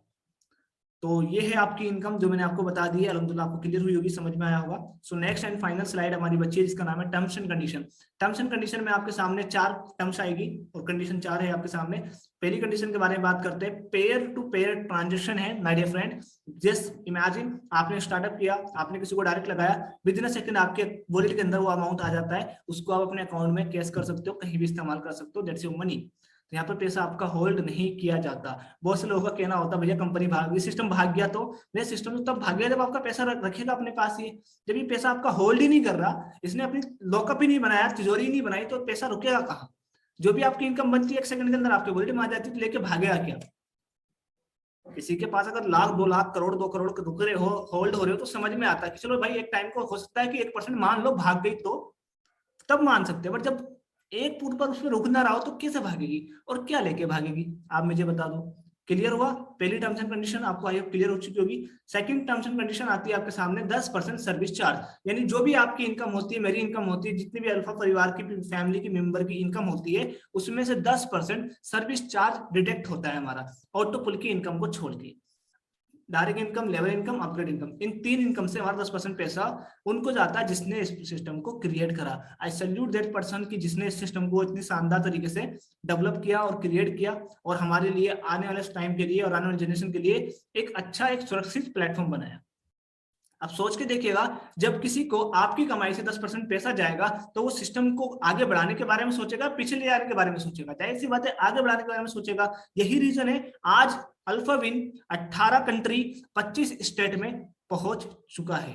तो ये है आपकी इनकम जो मैंने आपको बता दी है। अल्हम्दुलिल्लाह आपको क्लियर हुई होगी, समझ में आया होगा। So next and final slide हमारी बच्ची है जिसका नाम है terms and condition. Terms and condition में आपके सामने 4 टर्म्स आएगी और कंडीशन 4 है आपके सामने। पहली कंडीशन के बारे में बात करते हैं, पेयर टू पेयर ट्रांजेक्शन है my dear friend. Just imagine आपने स्टार्टअप किया, आपने किसी को डायरेक्ट लगाया, विद इन अ सेकंड आपके वॉलेट के अंदर वो अमाउंट आ जाता है, उसको आप अपने अकाउंट में कैश कर सकते हो, कहीं भी इस्तेमाल कर सकते हो, दैट्स योर मनी। तो यहाँ पर पैसा आपका होल्ड नहीं किया जाता। बहुत से लोगों का कहना होता है भैया कंपनी भाग गई, सिस्टम भाग गया। तो भैया सिस्टम तो तब भाग गया जब आपका पैसा रखेगा अपने पास ही। जब ये पैसा आपका होल्ड ही नहीं कर रहा, इसने अपनी लॉकअप ही नहीं बनाया, तिजोरी नहीं बनाई, तो पैसा रुकेगा कहाँ? जो भी आपकी इनकम बनती है 1 सेकंड के अंदर आपके वॉलेट में आ जाती है, तो लेके भागेगा क्या? किसी के पास अगर लाख 2 लाख करोड़ 2 करोड़ रुक रहे हो, होल्ड हो रहे हो, तो समझ में आता है कि चलो भाई एक टाइम को हो सकता है कि 1% मान लो भाग गई, तो तब मान सकते हैं। बट जब एक फुट पर उसमें रुक ना रहा हो तो कैसे भागेगी और क्या लेके भागेगी? आप मुझे बता दो। क्लियर हुआ? पहली टर्म्स एंड कंडीशन आपको आई होप क्लियर हो चुकी होगी। सेकंड टर्म्स एंड कंडीशन आती है आपके सामने 10% सर्विस चार्ज, यानी जो भी आपकी इनकम होती है, मेरी इनकम होती है, जितनी भी अल्फा परिवार की फैमिली की मेंबर की इनकम होती है, उसमें से 10% सर्विस चार्ज डिडक्ट होता है हमारा ऑटो पुल की इनकम को छोड़ के। Direct income, level income, upgrade income, इन 3 इनकम से हमारा 10% पैसा उनको जाता है जिसने इस सिस्टम को क्रिएट करा। आई सैल्यूट दैट पर्सन की जिसने इस सिस्टम को इतनी शानदार तरीके से डेवलप किया और क्रिएट किया और हमारे लिए आने वाले टाइम के लिए और आने वाले जनरेशन के लिए एक अच्छा, एक सुरक्षित प्लेटफॉर्म बनाया। अब सोच के देखिएगा, जब किसी को आपकी कमाई से 10% पैसा जाएगा तो वो सिस्टम को आगे बढ़ाने के बारे में सोचेगा, पीछे ले जाने के बारे में सोचेगा, जाहिर सी बात है आगे बढ़ाने के बारे में सोचेगा। यही रीजन है आज अल्फाविन 18 कंट्री 25 स्टेट में पहुंच चुका है।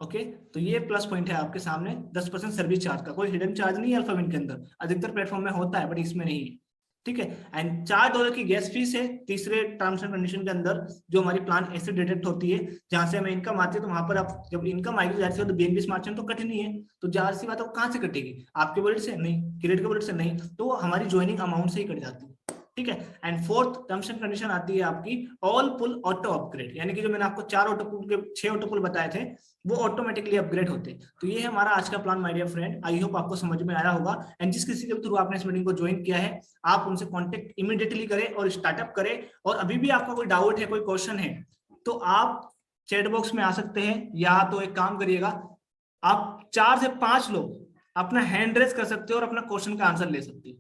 ओके, तो ये प्लस पॉइंट है आपके सामने 10% सर्विस चार्ज का। कोई हिडन चार्ज नहीं है अल्फाविन के अंदर, अधिकतर प्लेटफॉर्म में होता है बट इसमें नहीं है। ठीक है, एंड $4 की गैस फीस है तीसरे टर्म्स एंड कंडीशन के अंदर, जो हमारी प्लान ऐसे डिडक्ट होती है जहां से हमें इनकम आती है। तो वहां पर आप जब इनकम आएगी जाहिर सी बात है बीएनबी स्मार्ट चेन तो कटनी है, तो जाहिर सी बात है कहां से कटेगी? आपके वॉलेट से नहीं, क्रेडिट के वॉलेट से नहीं, तो हमारी ज्वाइनिंग अमाउंट से ही कट जाती है। ठीक है, and fourth terms and condition आती है आपकी ऑल पुल ऑटो अपग्रेड, यानी कि जो मैंने आपको 4 ऑटो पुल के 6 ऑटो पुल बताए थे वो ऑटोमेटिकली अपग्रेड होते। तो ये है हमारा आज का plan my dear friend. I hope आपको समझ में आया होगा। एंड जिस किसी के थ्रू आपने इस मीटिंग को ज्वाइन किया है, आप उनसे कांटेक्ट इमीडिएटली करें और स्टार्टअप करें। और अभी भी आपका कोई डाउट है, कोई क्वेश्चन है, तो आप चैट बॉक्स में आ सकते हैं, या तो एक काम करिएगा, आप 4 से 5 लोग अपना हैंड रेज कर सकते हो और अपना क्वेश्चन का आंसर ले सकते हो।